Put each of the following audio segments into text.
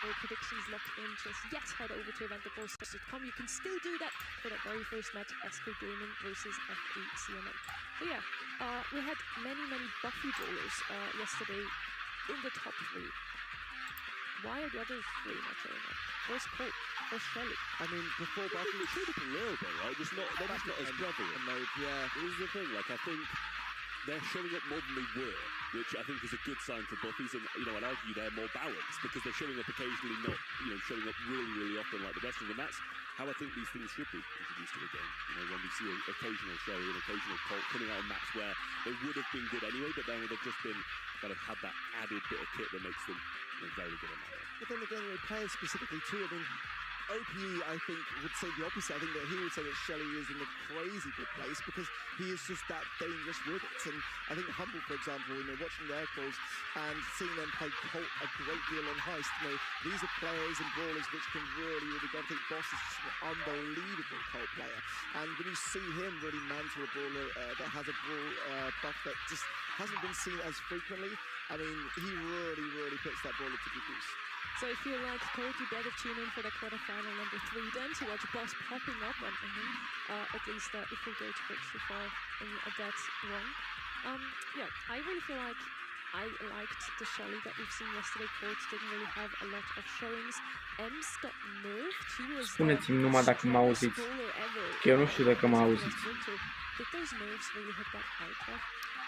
or predictions locked in just yet, head over to eventtheforce.com. You can still do that for that very first match, SK Gaming versus FACMN. So yeah, we had many Buffy bowlers yesterday in the top 3. Why are the other 3 not showing up? Where's Colt? Where's Shelly? I mean, before Buffy, they showed up a little bit, right? Just not, they're just not as prevalent. Yeah, this is the thing. Like, I think they're showing up more than they were, which I think is a good sign for Buffy's. And, you know, I'd argue they're more balanced because they're showing up occasionally, not, you know, showing up really often like the rest of them. That's how I think these things should be introduced to the game. You know, when we see an occasional Shelly, an occasional Colt coming out on maps where they would have been good anyway, but then they've just been kind of had that added bit of kit that makes them, you know, very good on that. But then again, you know, players specifically too. I mean, OPE, I think, would say the opposite. I think that he would say that Shelly is in a crazy good place because he is just that dangerous with it. And I think Humble, for example, you know, watching their calls and seeing them play Colt a great deal on Heist, you know, these are players and brawlers which can really go. I think Boss is just an unbelievable Colt player. And when you see him really mantle a brawler that has a brawl buff that just hasn't been seen as frequently, I mean, he really puts that brawler to good use. So if you like Colt, you better tune in for the quarterfinal number 3 then to watch Boss popping up on him. At least if we go to Bridge too far in that one. Yeah, I really feel like I liked the Shelly that we've seen yesterday. Colt didn't really have a lot of showings. Ems got nerfed. She was Spuneți-mi numai dacă mă auziți. Că eu nu știu dacă mă auziți. Did those nerfs really hit that high?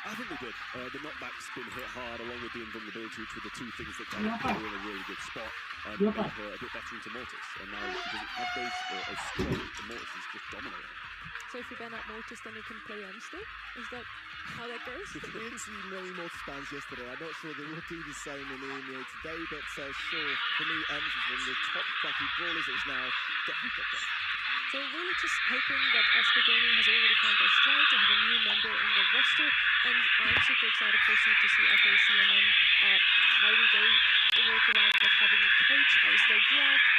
I think they did. The knockback's been hit hard along with the invulnerability, which were the 2 things that kind of put her in a really good spot and made her a bit better into Mortis. And now she doesn't have those as strong. The Mortis is just dominating. So if you ban out Mortis, then you can play M still? Is that how that goes? We didn't see many Mortis bans yesterday. I'm not sure they will do the same in EMEA today, but sure, for me, Ems is one of the top Buffy brawlers that is now definitely picked up. So really just hoping that SK Gaming has already found their stride to have a new member in the roster, and I'm super excited personally to see FACMN, how do they work around like having a coach, how is their draft.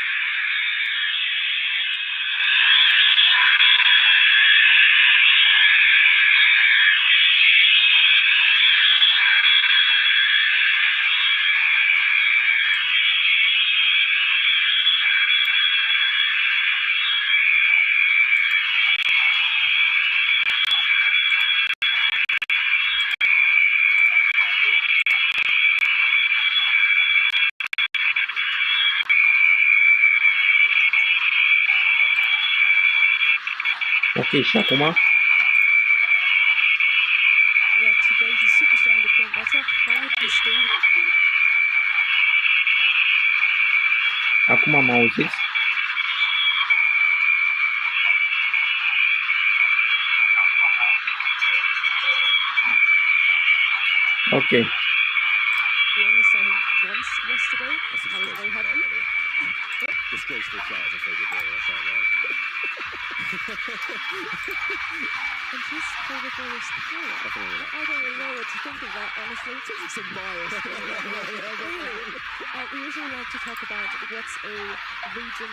Ok, și acum? Yeah, today he's super strong in the current meta. Now with this thing. Acum mă auziți? Ok. We only saw him once yesterday. I was very happy. Disgraceful shot as a favorite brawler, I can't lie. And his favorite brawler is Tyler. I don't really know what to think of that, honestly. It's some bias. Really? We usually like to talk about what's a region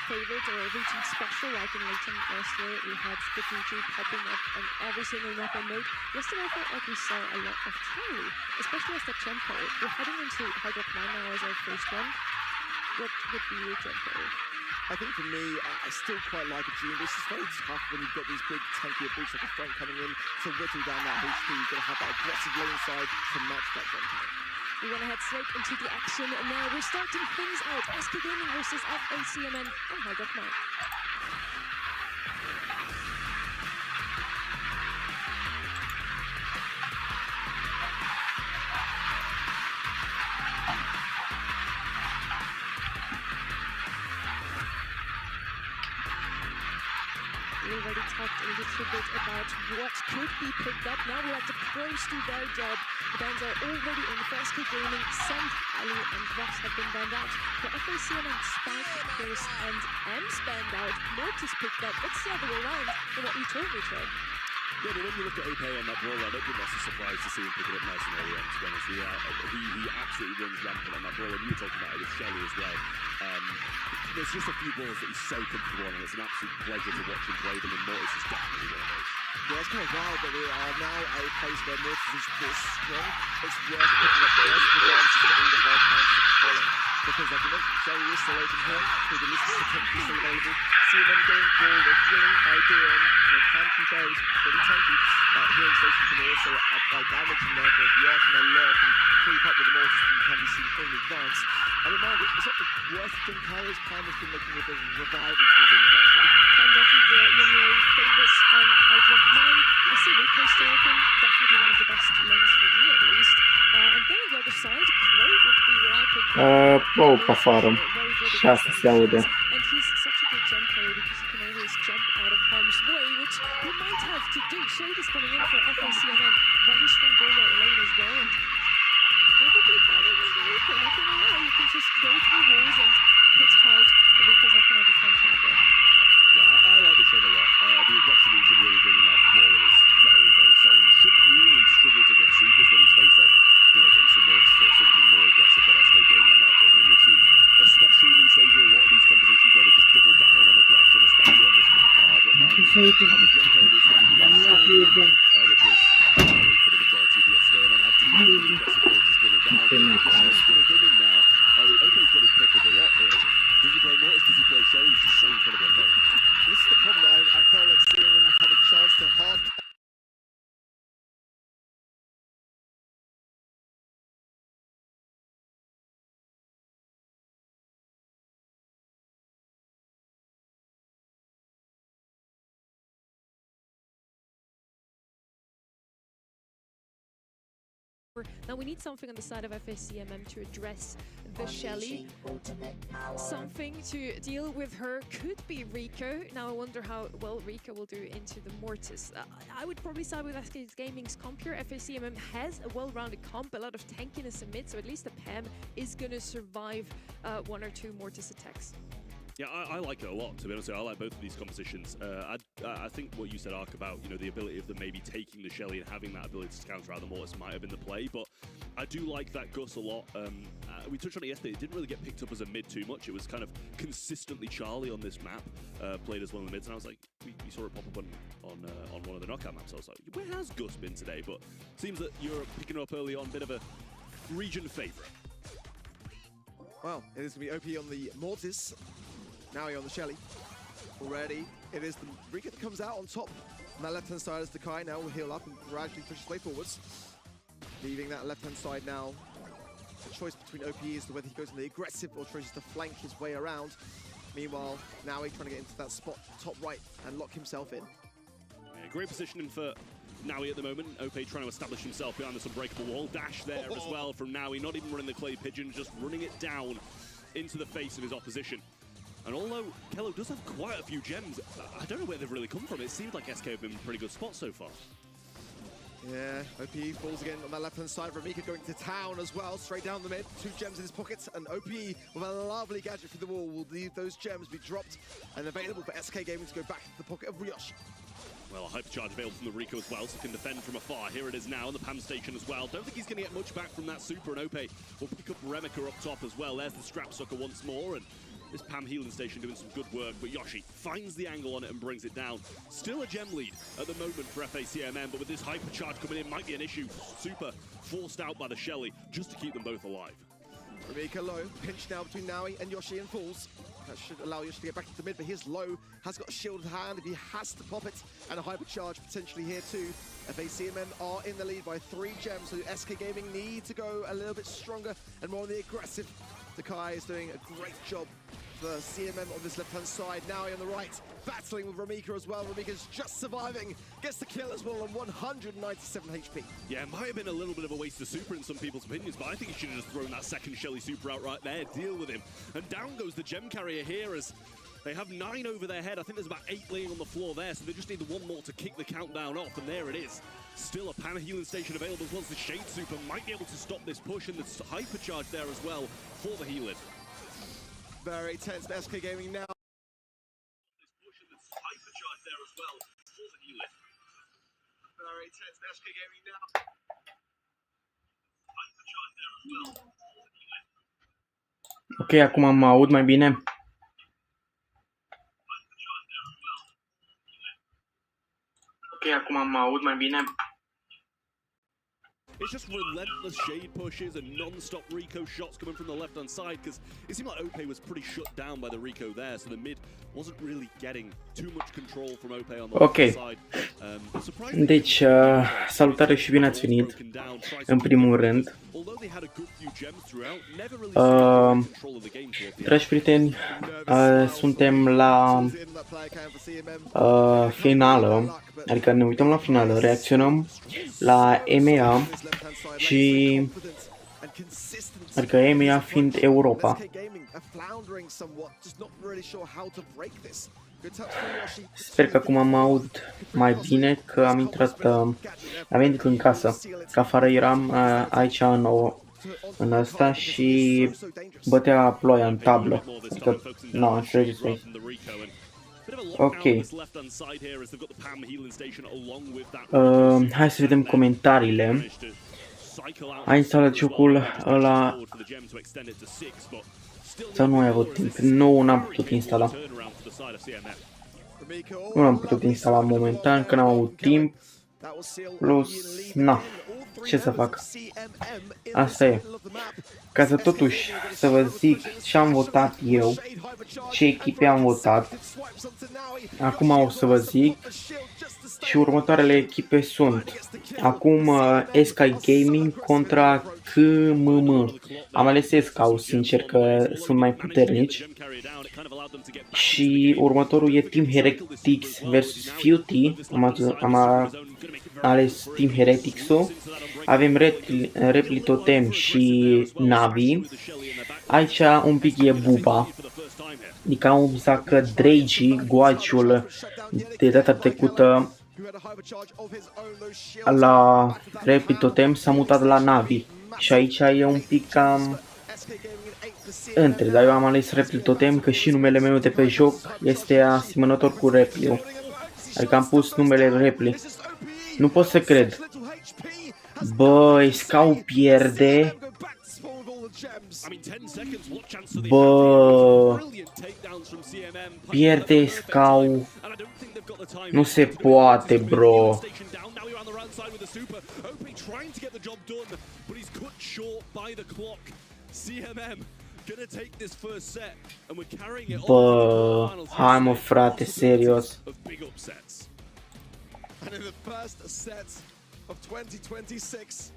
favorite or a region special, like in Leighton last year we had the DG popping up on every single map I made. Yesterday I felt like we saw a lot of Charlie, especially as the tempo. We're heading into Hard Rock 9 now as our first one. What would be your tempo? I think for me, I still quite like a June. It's just very tough when you've got these big tankier boots like a Frank coming in to whittle down that HP. You've got to have that aggressive lane side to match that jump time. We want to head straight into the action, and now we're starting things out. SK Gaming versus FACMN on Hard Rock 9. We already talked a little bit about what could be picked up. Now we let the pros do their job. The bans are already in. For SK Gaming, Send, Ali, and Ross have been banned out. For FACMN, Spike, Chris, and Ems banned out. Mortis picked up. It's the other way around from what you told me, Trey. Yeah, but when you look at OPE on that brawler, I don't think that's a surprise to see him pick it up nice and early on, to be honest. He absolutely runs rampant on that brawler, and you were talking about it with Shelly as well. There's just a few balls that he's so comfortable on, and it's an absolute pleasure to watch him play them, and Mortis is definitely one of those. Yeah, it's kind of wild that we are now at a place where Mortis is this strong. It's worth picking up first, regardless of all the hard times to follow. Because, like you mentioned, Shelly is still open here, with the list is potentially still available. See them going forward, they're healing idea, and tanky fairies, pretty tanky. Healing station can also apply damage, and therefore, if you are going to lurk and creep up with the Mortis, then you can be seen in advance. I remind you, it's not the worst thing Kai's Pam has been making with the revival towards the end of that show. And definitely the Yunyo favourites on Hydra of mine. I see Rico still open, definitely one of the best lanes for me at least. And then on the other side, Chloe would be where I pick Pou по фарам. Сейчас все уйдет. And he's such a good jump player because he can always jump out of harm's way, which he might have to do. Shade is coming in for FACMM, very strong bowler lane as well, and probably better than the Rico, not gonna lie. You can just go through walls and hit hard. The Rico's not gonna have a fun time there. Yeah, I like the Shade a lot. The aggressive he can really bring in that brawler is very, very solid. He shouldn't really struggle to get supers when he's faced off against some Mortis or something more aggressive that SK Gaming might bring. And we've seen, especially in East Asia, a lot of these compositions where they just double down on aggression, especially on this map and hard rock mine. Have a jump code that's going to be which was for the majority of yesterday, and then have two really aggressive balls just bring it down. He's going to come in now. OPE's got his pick of the lot here. Does he play Mortis? Does he play Shelly? He's just so incredible at both. This is the problem that I felt like seeing him have a chance to hard. Now we need something on the side of FACMM to address the Shelly. Something to deal with her could be Rico. Now I wonder how well Rico will do into the Mortis. I would probably side with SK Gaming's comp here. FACMM has a well-rounded comp, a lot of tankiness in mid, so at least the Pam is going to survive one or two Mortis attacks. Yeah, I like it a lot, to be honest. I like both of these compositions. I think what you said, Ark, about the ability of them maybe taking the Shelly and having that ability to counter out the Mortis might have been the play, but I do like that Gus a lot. We touched on it yesterday. It didn't really get picked up as a mid too much. It was kind of consistently Charlie on this map, played as one of the mids, and I was like, we saw it pop up on one of the knockout maps. I was like, where has Gus been today? But seems that Europe picking her up early on, bit of a region favourite. Well, it is going to be OP on the Mortis. Now on the Shelly. Already, it is the Rika that comes out on top. On that left-hand side is the Kai. Now will heal up and gradually push his way forwards. Leaving that left-hand side now. The choice between OP is whether he goes in the aggressive or tries to flank his way around. Meanwhile, now he's trying to get into that spot top right and lock himself in. Yeah, great positioning for Naui at the moment. OP trying to establish himself behind this unbreakable wall. Dash there as well from Naui. Not even running the clay pigeon, just running it down into the face of his opposition. And although Kello does have quite a few gems, I don't know where they've really come from. It seems like SK have been in a pretty good spot so far. Yeah, OP falls again on that left-hand side. Ramika going to town as well, straight down the mid. 2 gems in his pockets, and OP with a lovely gadget for the wall will leave those gems be dropped and available for SK Gaming to go back to the pocket of Ryoshi. Well, a hypercharge available from the Rico as well, so he can defend from afar. Here it is now on the Pam station as well. Don't think he's going to get much back from that super, and OP will pick up Remika up top as well. There's the strap sucker once more, and this Pam healing station doing some good work, but Yoshi finds the angle on it and brings it down. Still a gem lead at the moment for FACMM, but with this hypercharge coming in, might be an issue. Super forced out by the Shelly just to keep them both alive. Ramika low, pinch now between Naui and Yoshi and falls. That should allow Yoshi to get back into mid, but his low has got a shield in hand if he has to pop it, and a hypercharge potentially here too. FACMM are in the lead by 3 gems, so SK Gaming need to go a little bit stronger and more on the aggressive. Takai is doing a great job for CMM on this left-hand side. Now on the right, battling with Ramika as well. Ramika's just surviving, gets the kill as well on 197 HP. Yeah, it might have been a little bit of a waste of super in some people's opinions, but I think he should have just thrown that second Shelly super out right there, deal with him. And down goes the gem carrier here as they have 9 over their head. I think there's about 8 laying on the floor there, so they just need the 1 more to kick the countdown off, and there it is. Still a Pam healing station available as well as the Shade Super might be able to stop this push, and the hypercharge there as well for the healing. Very tense for SK Gaming now. Ok, acum mă aud mai bine. Ok, acum mă aud mai bine. It's just relentless shade pushes and non-stop Rico shots coming from the left-hand side, because it seemed like Ope was pretty shut down by the Rico there, so the mid wasn't really getting too much control from Ope on the left side. Deci, salutare și bine ați venit, în primul rând. Dragi prieteni, suntem la finală, adică ne uităm la finală, reacționăm la EMEA și adică EMEA fiind Europa. Sper că acum mă aud mai bine, că am intrat, am venit în casă, că afară eram aici în asta și bătea ploaia în tablă, adică, nu, înțelegeți. Ok. Hai să vedem comentariile. Ai instalat jocul ăla sau nu ai avut timp? Nu, n-am putut instala. Nu l-am putut instala momentan, că n-am avut timp. Plus, na, ce să fac? Asta e. Ca să totuși să vă zic ce am votat eu, ce echipe am votat, acum o să vă zic și următoarele echipe sunt. Acum Sky Gaming contra KMM. Am ales Sky, sincer că sunt mai puternici. Și următorul e Team Heretics vs Feuty. Am ales Team Heretics-ul. Avem Repli Totem și Navi. Aici un pic e buba. Adică am observat că Dragi, goaciul de data trecută la Repli Totem, s-a mutat la Navi. Și aici e un pic cam între, dar eu am ales Repli Totem că și numele meu de pe joc este asemănător cu Repli-ul. Adică am pus numele Repli. Nu pot să cred. Băi, Scau pierde. Bă, pierde Scau. Nu se poate, bro. Bă, hai mă frate, serios. And in the first set of 2026,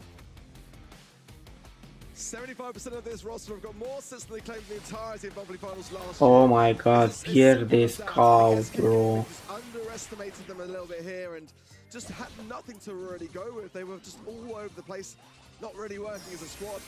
75% of this roster have got more sets than they claimed the entirety of Bubbly Finals last year. Oh my god, pierde Scau, bro. Underestimated them a little bit here and just had nothing to really go with. They were just all over the place, not really working as a squad.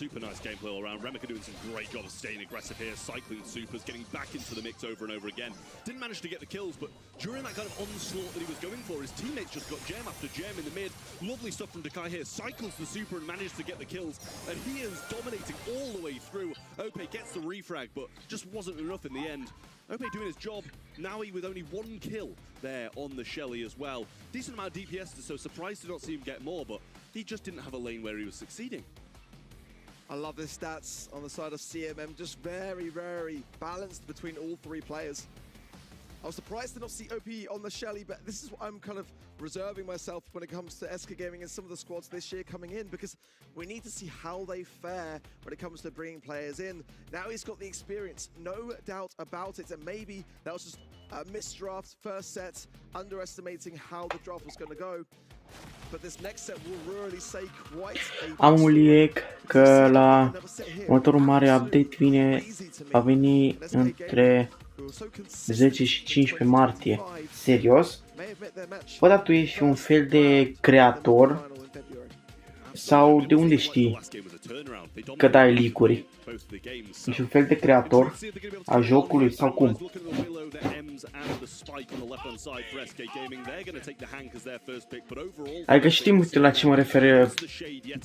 Super nice gameplay all around. Remika doing some great job of staying aggressive here, cycling supers, getting back into the mix over and over again. Didn't manage to get the kills, but during that kind of onslaught that he was going for, his teammates just got gem after gem in the mid. Lovely stuff from Dakai here, cycles the super and managed to get the kills, and he is dominating all the way through. Ope gets the refrag, but just wasn't enough in the end. Ope doing his job, Naui with only one kill there on the Shelly as well. Decent amount of DPS, so surprised to not see him get more, but he just didn't have a lane where he was succeeding. I love the stats on the side of CMM, just very, very balanced between all three players. I was surprised to not see OP on the Shelly, but this is what I'm kind of reserving myself when it comes to SK Gaming and some of the squads this year coming in, because we need to see how they fare when it comes to bringing players in. Now he's got the experience, no doubt about it, and maybe that was just a misdraft first set, underestimating how the draft was going to go. But this next set will really say quite a... Am un leak că la următorul mare update va veni între 10 și 15 martie. Serios? Bă, dar tu ești un fel de creator? Sau de unde știi că dai leak-uri? Ești un fel de creator a jocului sau cum? Adică știm la ce mă refer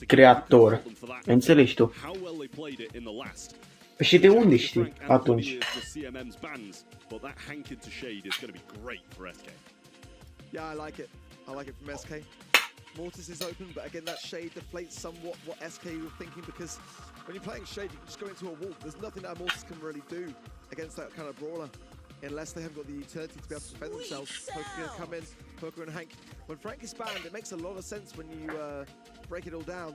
creator. Înțelegi tu? Și de unde știi atunci? Yeah, I like it. I like it from SK. Mortis is open, but again, that shade deflates somewhat what SK were thinking, because when you're playing shade, you can just go into a wall. There's nothing that Mortis can really do against that kind of brawler, unless they haven't got the utility to be able to defend themselves. Poker gonna come in, Poker and Hank. When Frank is banned, it makes a lot of sense when you break it all down.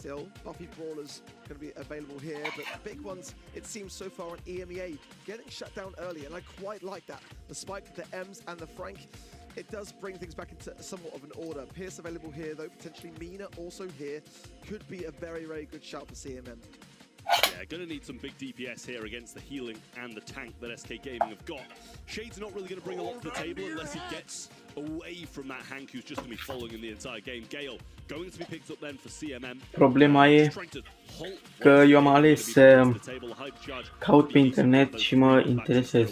Still, buffy brawlers going to be available here, but big ones, it seems so far on EMEA, getting shut down early, and I quite like that. The spike, the M's, and the Frank, it does bring things back into somewhat of an order. Pierce available here, though, potentially Mina also here. Could be a very, very good shout for CMM. Yeah, gonna need some big DPS here against the healing and the tank that SK Gaming have got. Shade's not really gonna bring a lot to the table unless he gets away from that Hank who's just gonna be following in the entire game. Gale going to be picked up then for CMM. Problema e că eu am ales să caut pe internet și mă interesez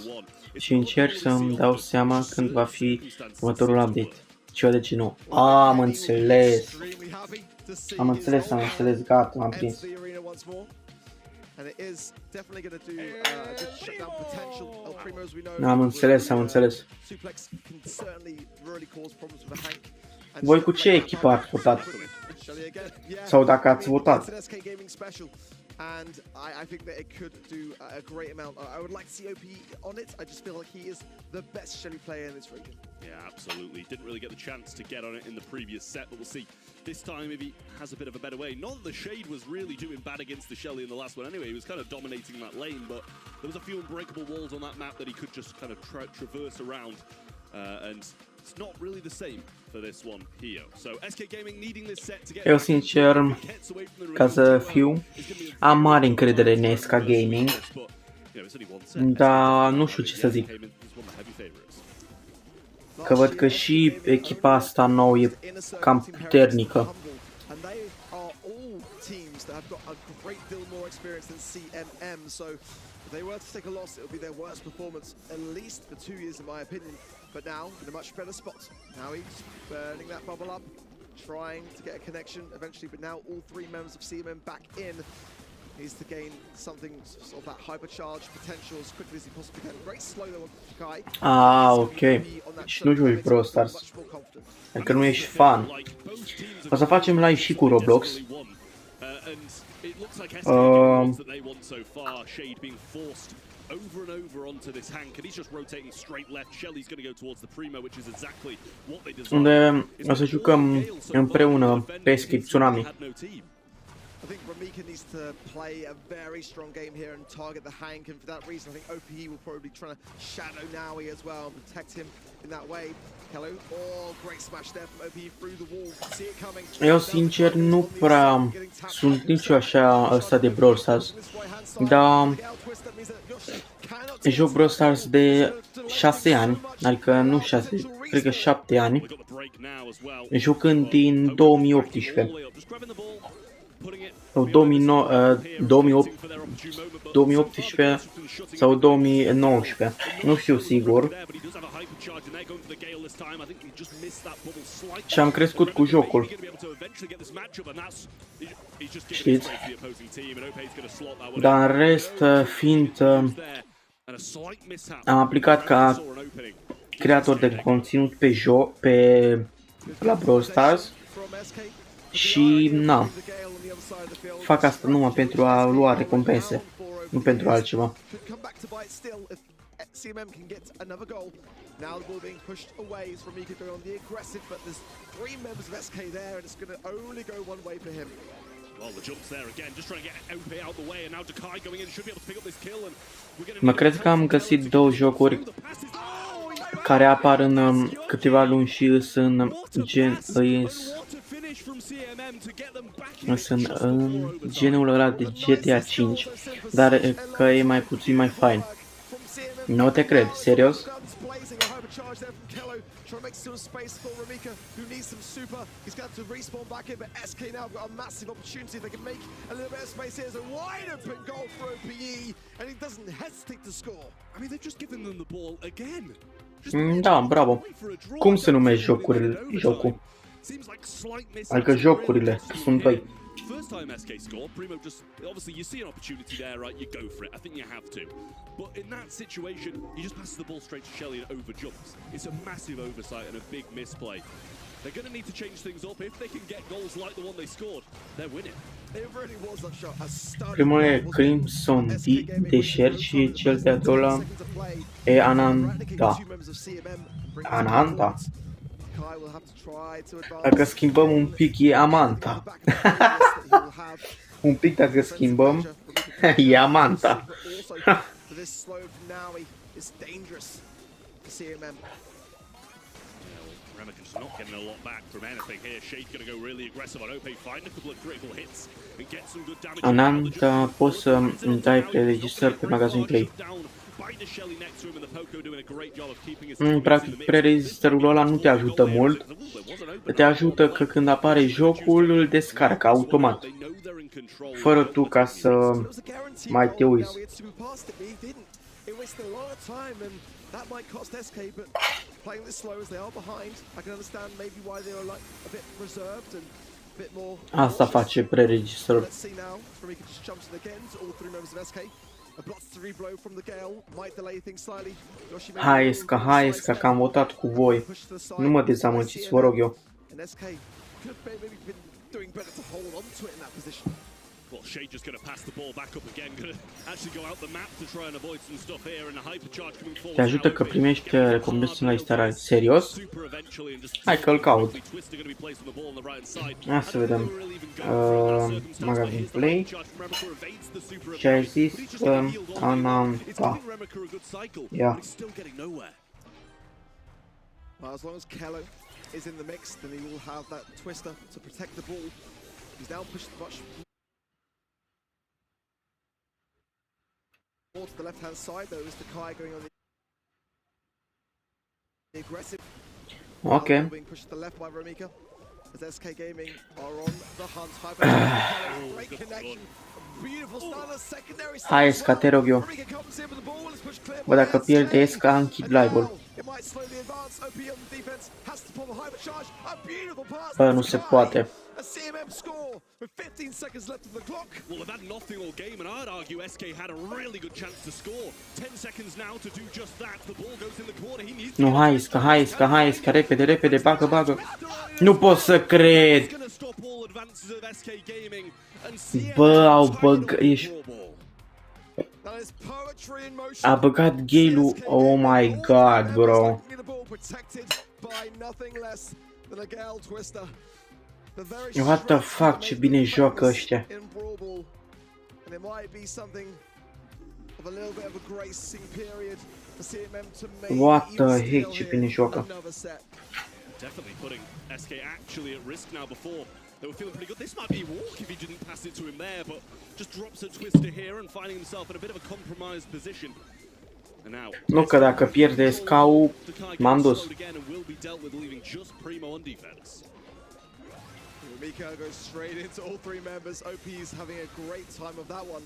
și încerc să-mi dau seama când va fi următorul update. Ceva de genul. Am înțeles. Am înțeles, gata, m-am prins. Am înțeles. Voi cu ce echipă ați votat? Sau dacă ați votat? And I think that it could do a great amount. I would like to see OP on it. I just feel like he is the best Shelly player in this region. Yeah, absolutely. Didn't really get the chance to get on it in the previous set, but we'll see this time if he has a bit of a better way. Not that the Shade was really doing bad against the Shelly in the last one anyway. He was kind of dominating that lane, but there was a few unbreakable walls on that map that he could just kind of traverse around. And it's not really the same for this one here. So SK Gaming needing this set to get. Eu sincer, ca să fiu, am mare încredere în SK Gaming, dar nu știu ce să zic. Că văd că și echipa asta nouă e cam puternică. If they were to take a loss, it would be their worst performance, at least for 2 years, in my opinion. But now, in a much better spot. Now he's burning that bubble up, trying to get a connection eventually, but now all 3 members of CMM back in. Needs to gain something of that hypercharge potential as quickly as he possibly can. Very slow though on Kai. Ok. Și nu joci Brawl Stars. Adică nu ești fan. O să facem live și cu Roblox. It looks like SK doing that they want so far. Shade being forced over and over onto this Hank, and he's just rotating straight left. Shelly's going to go towards the Primo, which is exactly what they deserve. Unde o să jucăm împreună pe Escape Tsunami. I think Ramika needs to play a very strong game here and target the Hank, and for that reason I think OPE will probably be trying to shadow Naui as well and protect him in that way. Hello, oh, great smash there from OPE through the wall. See it coming. Eu sincer nu prea sunt nici eu așa ăsta de Brawl Stars, dar joc Brawl Stars de 6 ani, adică nu 6, cred că 7 ani, jucând din 2018. Sau 2018 sau 2019, nu știu sigur. Și am crescut cu jocul. Știți? Dar în rest, fiind am aplicat ca creator de conținut la Brawl Stars și na, fac asta numai pentru a lua recompense, nu pentru altceva. CMM can get another goal. Now the ball being pushed away as Ramika going on the aggressive, but there's 3 members of SK there, and it's going to only go one way for him. Well, the jump's there again, just trying to get OP out the way, and now Dakai going in, should be able to pick up this kill, and we're going to. Mă cred că am găsit 2 jocuri care apar în câteva luni și sunt în genul ăla de GTA 5, dar că e mai puțin mai fain. Nu te cred, serios? Da, bravo. Cum se numește jocul? Adică jocurile, sunt 2. first time SK scored, Primo just, obviously you see an opportunity there, right, you go for it. I think you have to. But in that situation, he just passes the ball straight to Shelly and overjumps. It's a massive oversight and a big misplay. They're going to need to change things up. If they can get goals like the one they scored, they're winning. Primul e Crimson Desert și cel de-al doilea e Ananda. Ananda? Dacă schimbăm un pic e Amanta. Un pic dacă schimbăm e Amanta. Remakin's not getting a lot back from anything here. Shade's going to go really aggressive on OP, find a couple of critical hits and get some good damage. Ananda, poți să dai preregistrări pe magazin Play. Practic, preregistrărul ăla nu te ajută mult. Te ajută că când apare jocul, îl descarcă automat. Fără tu ca să mai te uiți. That might cost SK, but playing this slow as they are behind, I can understand maybe why they are like a bit reserved and a bit more. Asta face preregistrul. Let's see now. Ramika just jumps in again to all three members of SK. A blocks to reblow from the Gale might delay things slightly. Hai Esca, că am votat cu voi. Nu mă dezamăgiți, vă rog eu. And SK could have maybe been doing better to hold on to it in that position. Well, Shade just going to pass the ball back up again. Going to actually go out the map to try and avoid some stuff here, and the hypercharge coming forward. Te ajută că primești recompense la listare. Serios? Hai că îl caut. Hai să vedem. Magazin Play. Și ai zis Ananta. Ia. As long as Kello is in the mix, then he will have that twister to protect the ball. He's now pushed much more to the left-hand side, though, is the Kai going on the aggressive. Okay. Being pushed to the left by Ramika, as SK Gaming are on the hunt. Great connection. Beautiful start, secondary. Hai Esca, te rog eu. Bă, dacă pierde Esca, închid live-ul. Bă, nu se poate. A CMM score with 15 seconds left of the clock. Well, they've had nothing all game, and I'd argue SK had a really good chance to score. 10 seconds now to do just that. The ball goes in the corner. He needs. Nu, hai Esca, repede, bagă. Nu pot să cred. Bă, au ești... A băgat Gale-ul, oh my god, bro. What the fuck, ce bine joacă ăștia. What the heck, ce bine joacă. Definitely putting SK actually at risk now. Before they were feeling pretty good. This might be a walk if he didn't pass it to him there, but just drops a twister here and finding himself in a bit of a compromised position. And now, nu că dacă pierde SK-ul, m-am dus. Mika goes straight into all three members. OP is having a great time of that one.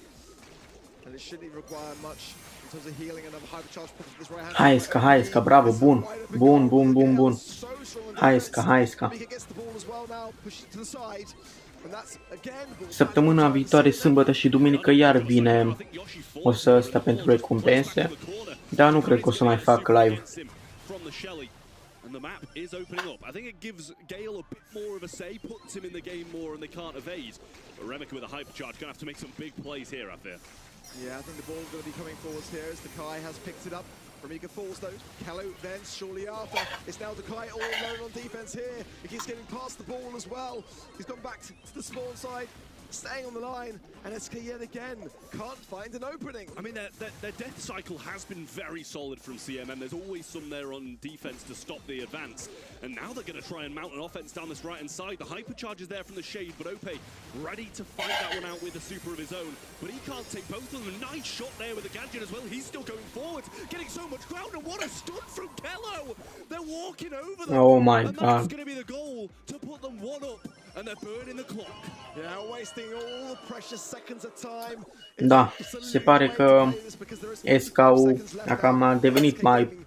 And it shouldn't even require much in terms of healing and a hypercharge push this right hand. Hai Esca, bravo, bun. Hai Esca. Săptămâna viitoare, sâmbătă și duminică, iar vine o să sta pentru recompense, dar nu cred că o să mai fac live. And the map is opening up. I think it gives Gale a bit more of a say, puts him in the game more, and they can't evade. But Remika with a hypercharge gonna have to make some big plays here, I fear. Yeah, I think the ball's gonna be coming forwards here as the Kai has picked it up. Remika falls though. Kello then shortly after. It's now the Kai all alone on defense here. He keeps getting past the ball as well. He's gone back to the spawn side, staying on the line, and SK yet again can't find an opening. I mean, their death cycle has been very solid from CMM. There's always some there on defense to stop the advance. And now they're going to try and mount an offense down this right-hand side. The hypercharge is there from the Shade, but Ope ready to fight that one out with a super of his own. But he can't take both of them. Nice shot there with the gadget as well. He's still going forward, getting so much ground. And what a stun from Kello! They're walking over them. Oh my god. And that's going to be the goal to put them one up. And they're burning the clock. Yeah, wasting all the precious seconds of time. Da, se pare că SK-ul acum a devenit mai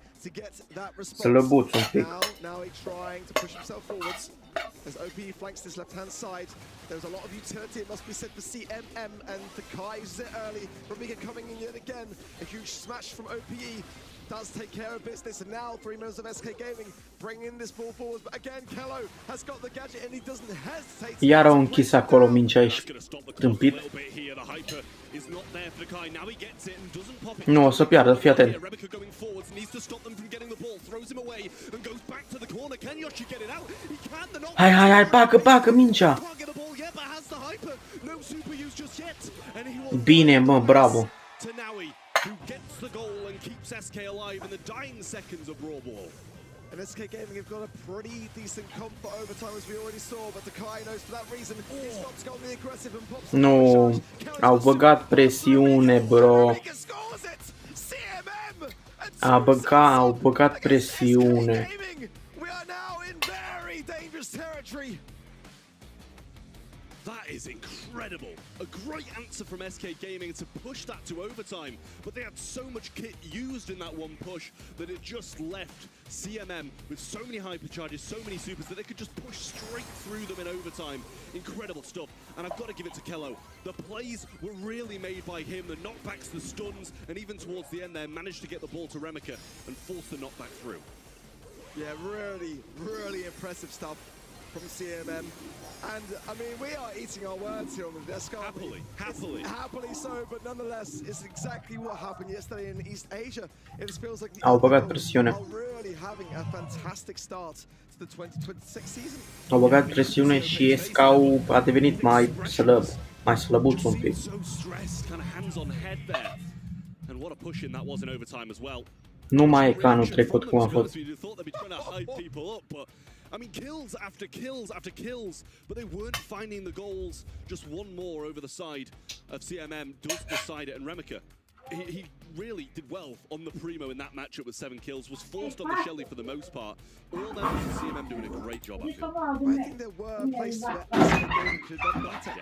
slăbuț un pic. Now he's trying to push himself forwards. As OPE flanks this left-hand side, there's a lot of utility, it must be said, for CMM, and the Kai uses it early. Rubiga coming in yet again. A huge smash from OPE. Does take care of business, and now 3 members of SK Gaming bringing this ball forward. But again, Kello has got the gadget and he doesn't hesitate. Iar au închis acolo mingea, ești tâmpit. Nu, o să piardă, fii atent. Hai, bagă mingea. Bine, mă, bravo. Who gets the goal and keeps SK alive in the dying seconds of Brawl Ball. And SK Gaming have got a pretty decent comp for overtime, as we already saw, but the Kai knows for that reason he's not going to be aggressive and pops. Nu, au băgat presiune, bro. Au băgat presiune. We are now in very dangerous territory. That is incredible. A great answer from SK Gaming to push that to overtime, but they had so much kit used in that one push that it just left CMM with so many hypercharges, so many supers that they could just push straight through them in overtime. Incredible stuff, and I've got to give it to Kello. The plays were really made by him, the knockbacks, the stuns, and even towards the end there managed to get the ball to Remika and force the knockback through. Yeah, really impressive stuff from CMM. And I mean, we are eating our words here on the desk, aren't we? Happily so, but nonetheless, it's exactly what happened yesterday in East Asia. It just feels like the are really having a fantastic start to the 2026 season. Au băgat presiune și SK-ul a devenit mai slăbuț un pic. Nu mai e ca anul trecut cum a fost. I mean, kills after kills after kills, but they weren't finding the goals. Just one more over the side of CMM does decide it, and Remika, he really did well on the Primo in that matchup with 7 kills, was forced on the Shelly for the most part. All down to CMM doing a great job, I think. I think there were places where SK Gaming could have done better.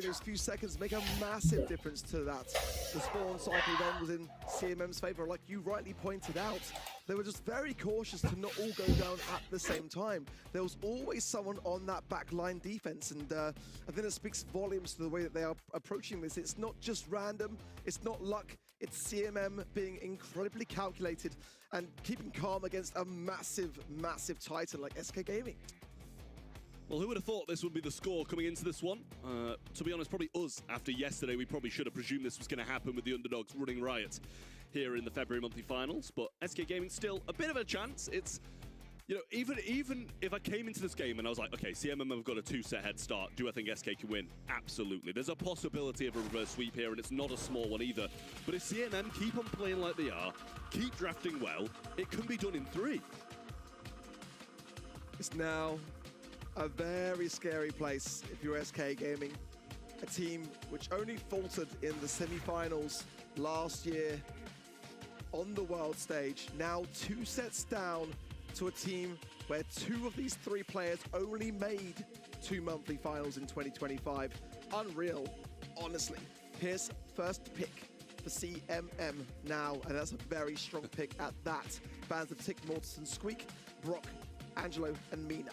Those few seconds make a massive difference to that. The spawn cycle then was in CMM's favor, like you rightly pointed out. They were just very cautious to not all go down at the same time. There was always someone on that backline defense, and I think it speaks volumes to the way that they are approaching this. It's not just random, it's not luck, it's CMM being incredibly calculated and keeping calm against a massive titan like SK Gaming. Well, who would have thought this would be the score coming into this one? To be honest, probably us. After yesterday, we probably should have presumed this was going to happen with the underdogs running riot here in the February monthly finals. But SK Gaming still a bit of a chance. It's, you know, even if I came into this game and I was like, okay, CMM have got a 2-set head start, do I think SK can win? Absolutely. There's a possibility of a reverse sweep here, and it's not a small one either. But if CMM keep on playing like they are, keep drafting well, it can be done in 3. It's now a very scary place if you're SK Gaming, a team which only faltered in the semi-finals last year on the world stage, now 2 sets down to a team where 2 of these 3 players only made 2 monthly finals in 2025. Unreal, honestly. Here's first pick for CMM now, and that's a very strong pick at that. Bands of Tick, Mortison, Squeak, Brock, Angelo, and Mina.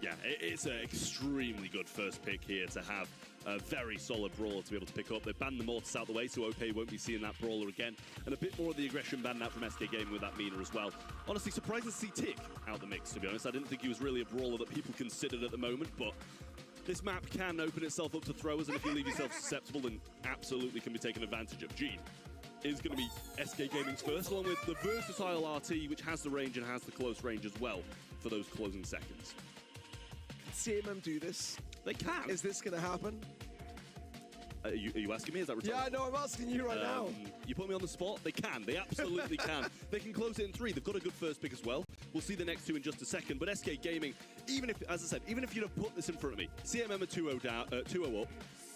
Yeah, it's an extremely good first pick here to have a very solid brawler to be able to pick up. They banned the Mortis out the way, so OP won't be seeing that brawler again. And a bit more of the aggression banned out from SK Gaming with that Mina as well. Honestly, surprising to see Tick out the mix, to be honest. I didn't think he was really a brawler that people considered at the moment, but this map can open itself up to throwers, and if you leave yourself susceptible, then absolutely can be taken advantage of. Gene is going to be SK Gaming's first, along with the versatile RT, which has the range and has the close range as well for those closing seconds. CMM do this? They can. Is this going to happen? Are you asking me? Is that rhetorical? Yeah, no, I'm asking you right now. You put me on the spot? They can. They absolutely can. They can close it in 3. They've got a good first pick as well. We'll see the next 2 in just a second. But SK Gaming, even if, as I said, even if you'd have put this in front of me, CMM are 2-0 down, 2-0 up.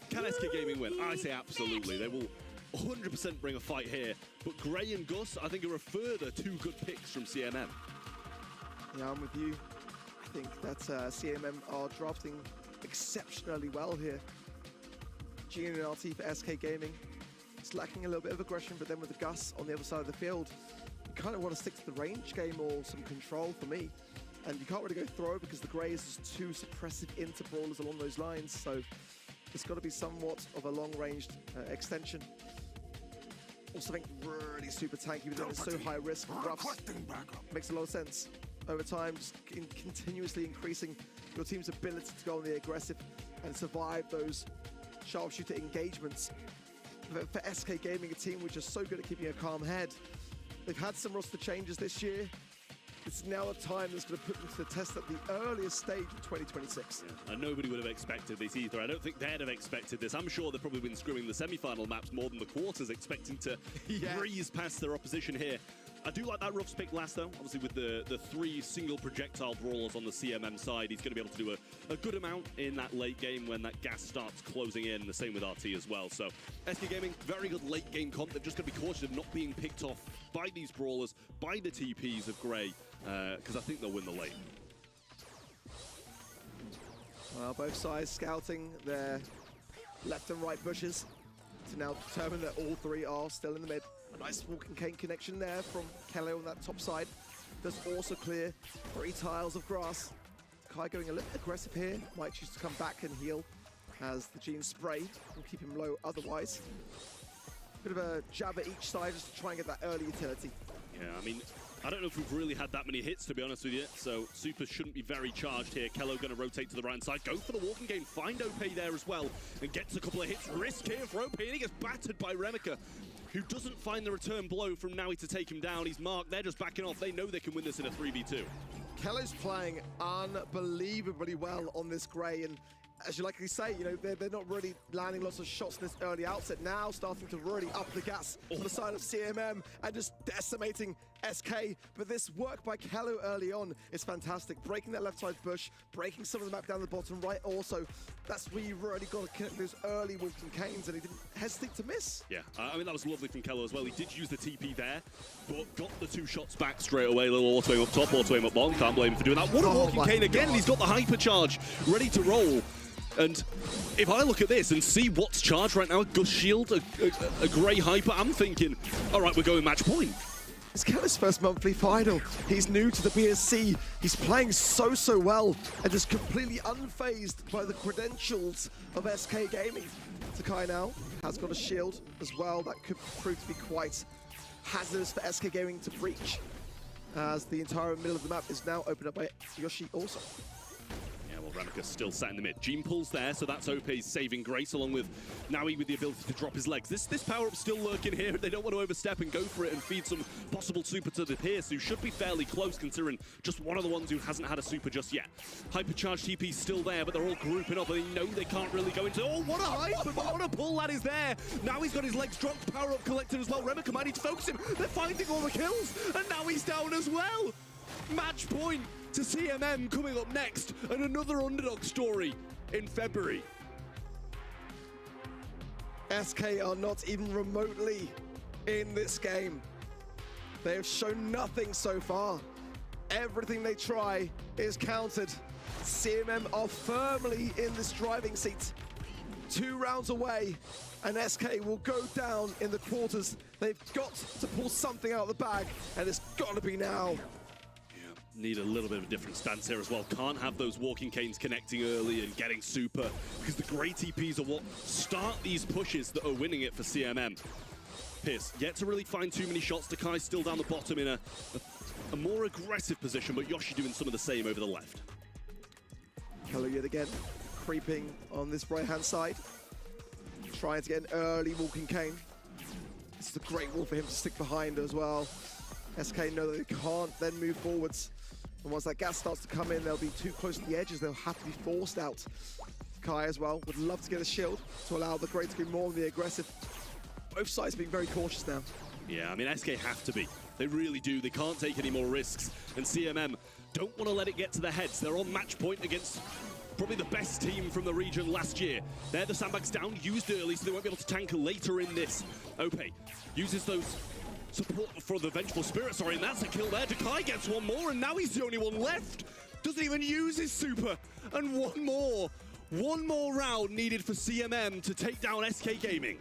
Can SK Gaming win? I say absolutely. They will 100% bring a fight here. But Gray and Gus, I think, are a further 2 good picks from CMM. Yeah, I'm with you. I think that CMM are drafting exceptionally well here. Gene and RT for SK Gaming. It's lacking a little bit of aggression, but then with the Gus on the other side of the field, kind of want to stick to the range game or some control for me. And you can't really go throw because the Grey is just too suppressive into brawlers along those lines. So it's got to be somewhat of a long-ranged extension. Also, I think really super tanky, but then it's so high risk. Ruffs makes a lot of sense. Over time, just continuously increasing your team's ability to go on the aggressive and survive those sharpshooter engagements. For SK Gaming, a team which is so good at keeping a calm head, they've had some roster changes this year. It's now a time that's going to put them to the test at the earliest stage of 2026. Yeah. And nobody would have expected this either. I don't think they'd have expected this. I'm sure they've probably been screwing the semi-final maps more than the quarters, expecting to breeze past their opposition here. I do like that Ruffs pick last, though. Obviously, with the 3 single projectile brawlers on the CMM side, he's going to be able to do a good amount in that late game when that gas starts closing in. The same with RT as well. So, SK Gaming, very good late game comp. They're just going to be cautious of not being picked off by these brawlers, by the TPs of Grey, because I think they'll win the late. Well, both sides scouting their left and right bushes to now determine that all 3 are still in the mid. A nice walking cane connection there from Kello on that top side. Does also clear 3 tiles of grass. Kai going a little bit aggressive here. Might choose to come back and heal as the Gene spray will keep him low otherwise. Bit of a jab at each side just to try and get that early utility. Yeah, I mean, I don't know if we've really had that many hits, to be honest with you, so Super shouldn't be very charged here. Kello going to rotate to the right side, go for the walking game, find OP there as well, and gets a couple of hits. Risk here for OP, and he gets battered by Remika, who doesn't find the return blow from Naui to take him down. He's marked, they're just backing off. They know they can win this in a 3v2. Kello's playing unbelievably well on this Grey, and as you likely say, you know, they're not really landing lots of shots in this early outset. Now starting to really up the gas on the side of CMM and just decimating SK. But this work by Kello early on is fantastic. Breaking that left side bush, breaking some of the map down the bottom right also. That's where you've really got to connect those early walking canes, and he didn't hesitate to miss. Yeah, I mean, that was lovely from Kello as well. He did use the TP there, but got the 2 shots back straight away. A little auto aim up top, auto aim up bottom. Can't blame him for doing that. What a walking cane again, and he's got the hypercharge ready to roll. And if I look at this and see what's charged right now, a Gust Shield, a Grey Hyper, I'm thinking, all right, we're going match point. It's Kello's first monthly final. He's new to the BSC. He's playing so well and just completely unfazed by the credentials of SK Gaming. Takai now has got a shield as well. That could prove to be quite hazardous for SK Gaming to breach, as the entire middle of the map is now opened up by Yoshi also. Well, Remika's still sat in the mid. Gene pulls there, so that's OP's saving grace, along with Naui with the ability to drop his legs. This power-up still lurking here. They don't want to overstep and go for it and feed some possible super to the Pierce, who should be fairly close, considering just one of the ones who hasn't had a super just yet. Hypercharged TP's still there, but they're all grouping up, and they know they can't really go into... Oh, what a hyper, but what a pull that is there! Now he's got his legs dropped, power-up collected as well. Remika might need to focus him. They're finding all the kills, and now he's down as well! Match point to CMM coming up next, and another underdog story in February. SK are not even remotely in this game. They have shown nothing so far. Everything they try is countered. CMM are firmly in this driving seat. 2 rounds away, and SK will go down in the quarters. They've got to pull something out of the bag, and it's got to be now. Need a little bit of a different stance here as well. Can't have those walking canes connecting early and getting super, because the Grey TPs are what start these pushes that are winning it for CMM. Pierce yet to really find too many shots. Takai's still down the bottom in a more aggressive position, but Yoshi doing some of the same over the left. Kello yet again creeping on this right-hand side, trying to get an early walking cane. This is a great wall for him to stick behind as well. SK know that they can't then move forwards. And once that gas starts to come in, they'll be too close to the edges. They'll have to be forced out. Kai as well would love to get a shield to allow the Grey to be more on the aggressive. Both sides being very cautious now. Yeah, I mean, SK have to be. They really do. They can't take any more risks. And CMM don't want to let it get to their heads. They're on match point against probably the best team from the region last year. They're the sandbags down, used early, so they won't be able to tank later in this. OP uses those support for the Vengeful Spirit, sorry, and that's a kill there. Takai gets one more, and now he's the only one left. Doesn't even use his super. And one more round needed for CMM to take down SK Gaming.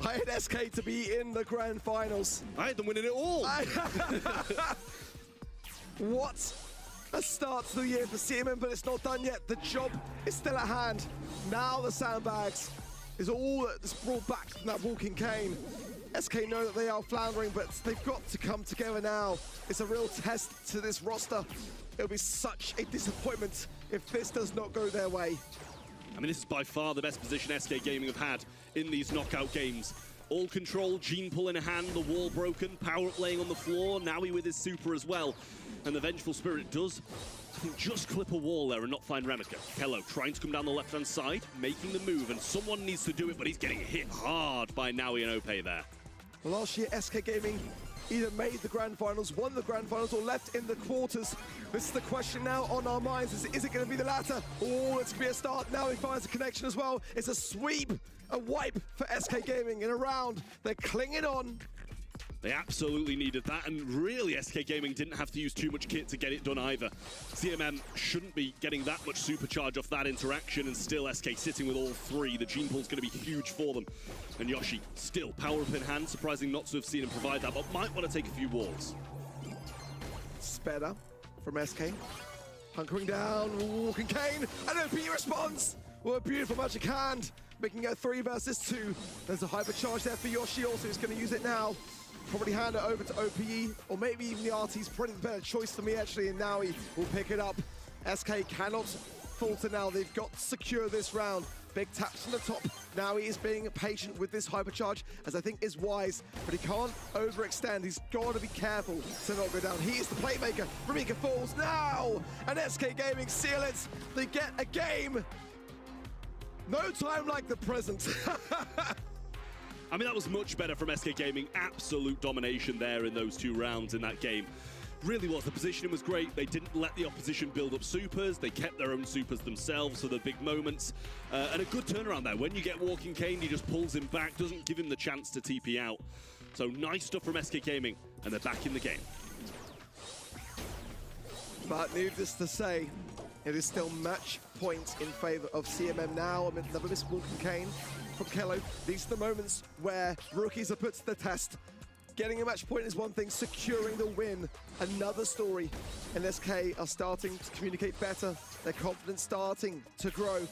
I had SK to be in the grand finals. I had them winning it all. What a start to the year for CMM, but it's not done yet. The job is still at hand. Now the sandbags is all that's brought back from that walking cane. SK know that they are floundering, but they've got to come together now. It's a real test to this roster. It'll be such a disappointment if this does not go their way. I mean, this is by far the best position SK Gaming have had in these knockout games. All control, Gene pull in a hand, the wall broken, Power Up laying on the floor, Naui with his super as well. And the Vengeful Spirit does, I think, just clip a wall there and not find Remika. Kello trying to come down the left-hand side, making the move, and someone needs to do it, but he's getting hit hard by Naui and Ope there. Last year, SK Gaming either made the grand finals, won the grand finals, or left in the quarters. This is the question now on our minds. Is it going to be the latter? Oh, it's going to be a start. Now he finds a connection as well. It's a sweep, a wipe for SK Gaming in a round. They're clinging on. They absolutely needed that, and really SK Gaming didn't have to use too much kit to get it done either. CMM shouldn't be getting that much supercharge off that interaction, and still SK sitting with all three. The Gene pull's going to be huge for them. And Yoshi, still power up in hand, surprising not to have seen him provide that, but might want to take a few walls. Spedder from SK. Hunkering down, walking cane, and OP responds! What a beautiful magic hand, making it 3 versus 2. There's a hypercharge there for Yoshi also, who's going to use it now. Probably hand it over to OPE, or maybe even the RT's probably the better choice for me actually, and now he will pick it up. SK cannot falter now, they've got to secure this round. Big taps from the top. Now he is being patient with this hypercharge, as I think is wise, but he can't overextend. He's got to be careful to not go down. He is the playmaker. Remika falls now, and SK Gaming seal it. They get a game. No time like the present. I mean, that was much better from SK Gaming. Absolute domination there in those 2 rounds in that game. Really was. The positioning was great. They didn't let the opposition build up supers. They kept their own supers themselves for the big moments. And a good turnaround there. When you get Walking Cane, he just pulls him back, doesn't give him the chance to TP out. So nice stuff from SK Gaming, and they're back in the game. But needless to say, it is still match point in favor of CMM now. I mean, another miss Walking Cane from Kello. These are the moments where rookies are put to the test. Getting a match point is one thing, securing the win, another story. And SK are starting to communicate better. Their confidence starting to grow.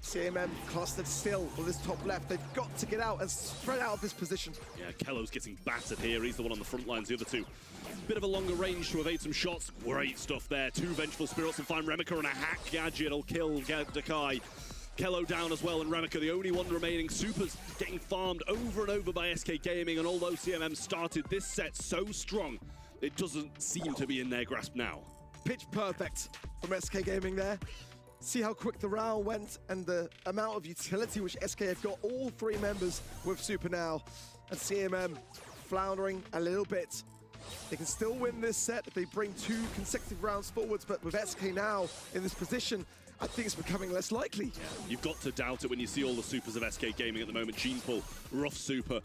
CMM clustered still with this top left. They've got to get out and spread out of this position. Yeah, Kello's getting battered here. He's the one on the front lines, the other 2. Bit of a longer range to evade some shots. Great stuff there. 2 Vengeful Spirits will find Remika, and a hack gadget will kill Dakai. Kello down as well, and Remika, the only one remaining. Supers getting farmed over and over by SK Gaming, and although CMM started this set so strong, it doesn't seem to be in their grasp now. Pitch perfect from SK Gaming there. See how quick the round went and the amount of utility which SK have got. All 3 members with super now, and CMM floundering a little bit. They can still win this set if they bring 2 consecutive rounds forwards, but with SK now in this position, I think it's becoming less likely. Yeah, you've got to doubt it when you see all the supers of SK Gaming at the moment. Gene pull, rough super,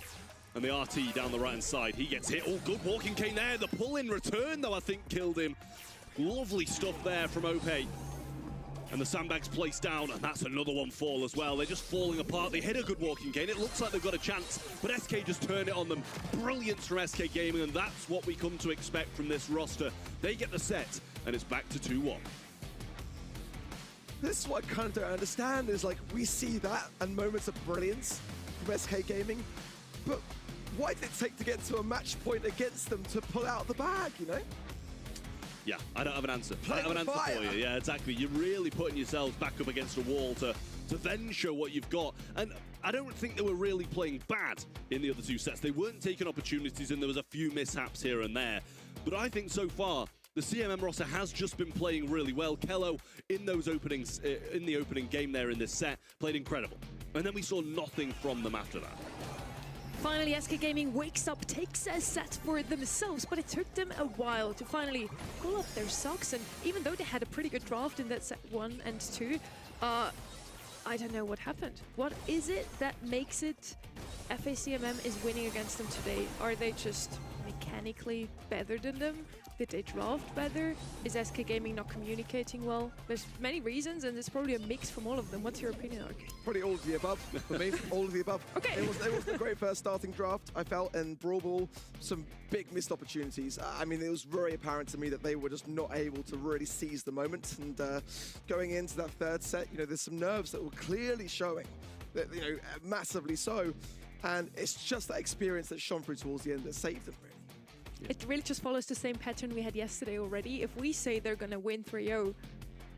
and the RT down the right-hand side. He gets hit. Oh, good Walking Cane there. The pull in return, though, I think killed him. Lovely stuff there from Ope. And the sandbags placed down, and that's another one fall as well. They're just falling apart. They hit a good Walking Cane. It looks like they've got a chance, but SK just turned it on them. Brilliance from SK Gaming, and that's what we come to expect from this roster. They get the set, and it's back to 2-1. This is what I kind of don't understand, is like, we see that and moments of brilliance from SK Gaming, but why did it take to get to a match point against them to pull out the bag, you know? Yeah, I don't have an answer. I don't have an answer for you. Yeah, exactly. You're really putting yourselves back up against a wall to then show what you've got. And I don't think they were really playing bad in the other 2 sets. They weren't taking opportunities, and there was a few mishaps here and there. But I think so far, the CMM roster has just been playing really well. Kello, in those openings, in the opening game there in this set, played incredible. And then we saw nothing from them after that. Finally, SK Gaming wakes up, takes a set for themselves, but it took them a while to finally pull up their socks. And even though they had a pretty good draft in that set 1 and 2, I don't know what happened. What is it that makes it FACMM is winning against them today? Are they just mechanically better than them? Did they draft better? Is SK Gaming not communicating well? There's many reasons, and it's probably a mix from all of them. What's your opinion, Ark? Probably all of the above for me. All of the above. Okay. It was a great first starting draft, I felt, and Brawl Ball, some big missed opportunities. I mean, it was very apparent to me that they were just not able to really seize the moment. And going into that third set, you know, there's some nerves that were clearly showing, that, you know, massively so. And it's just that experience that shone through towards the end that saved them, really. It really just follows the same pattern we had yesterday already. If we say they're going to win 3-0,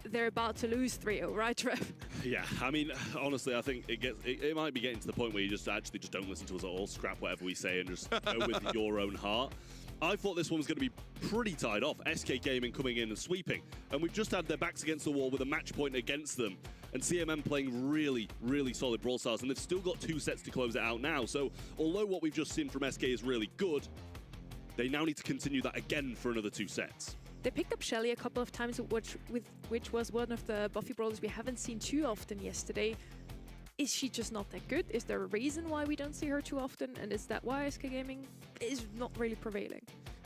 they're about to lose 3-0, right, Trev? Yeah, I mean, honestly, I think it might be getting to the point where you just don't listen to us at all, scrap whatever we say, and just go with your own heart. I thought this one was going to be pretty tied off. SK Gaming coming in and sweeping, and we've just had their backs against the wall with a match point against them, and CMM playing really, really solid Brawl Stars, and they've still got 2 sets to close it out now. So, although what we've just seen from SK is really good, they now need to continue that again for another 2 sets. They picked up Shelly a couple of times, which was one of the Buffy brawlers we haven't seen too often yesterday. Is she just not that good? Is there a reason why we don't see her too often? And is that why SK Gaming is not really prevailing?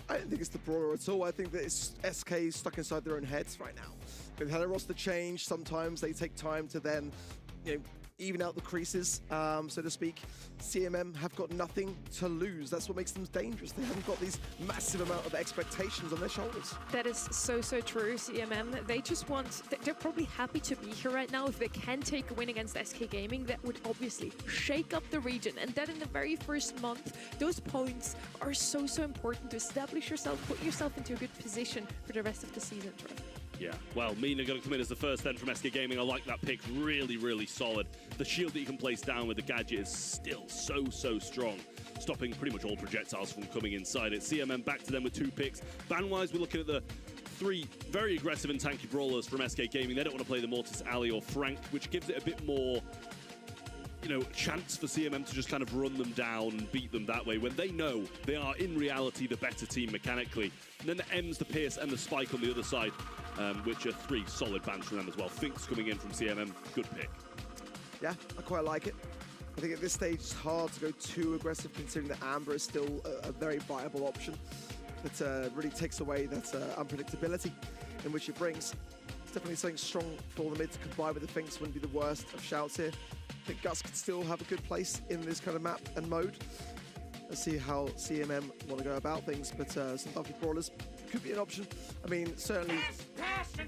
I don't think it's the brawler at all. I think that it's SK stuck inside their own heads right now. They've had a roster change. Sometimes they take time to then, you know, even out the creases, so to speak. CMM have got nothing to lose. That's what makes them dangerous. They haven't got these massive amount of expectations on their shoulders. That is so true, CMM. They just they're probably happy to be here right now. If they can take a win against SK Gaming, that would obviously shake up the region. And that in the very first month, those points are so important to establish yourself, put yourself into a good position for the rest of the season, Trev. Yeah, well, Mina going to come in as the first then from SK Gaming. I like that pick, really, really solid. The shield that you can place down with the gadget is still so strong, stopping pretty much all projectiles from coming inside it. CMM back to them with 2 picks. Ban-wise, we're looking at the 3 very aggressive and tanky brawlers from SK Gaming. They don't want to play the Mortis, Ali or Frank, which gives it a bit more, you know, chance for CMM to just kind of run them down and beat them that way when they know they are in reality the better team mechanically. And then the M's, the Pierce and the Spike on the other side, which are 3 solid bans from them as well. Finks coming in from CMM, good pick. Yeah, I quite like it. I think at this stage it's hard to go too aggressive considering that Amber is still a very viable option that really takes away that unpredictability in which it brings. It's definitely something strong for the mid to combine with the Finks wouldn't be the worst of shouts here. I think Gus could still have a good place in this kind of map and mode. Let's see how CMM want to go about things, but some Buffy brawlers could be an option. I mean, certainly,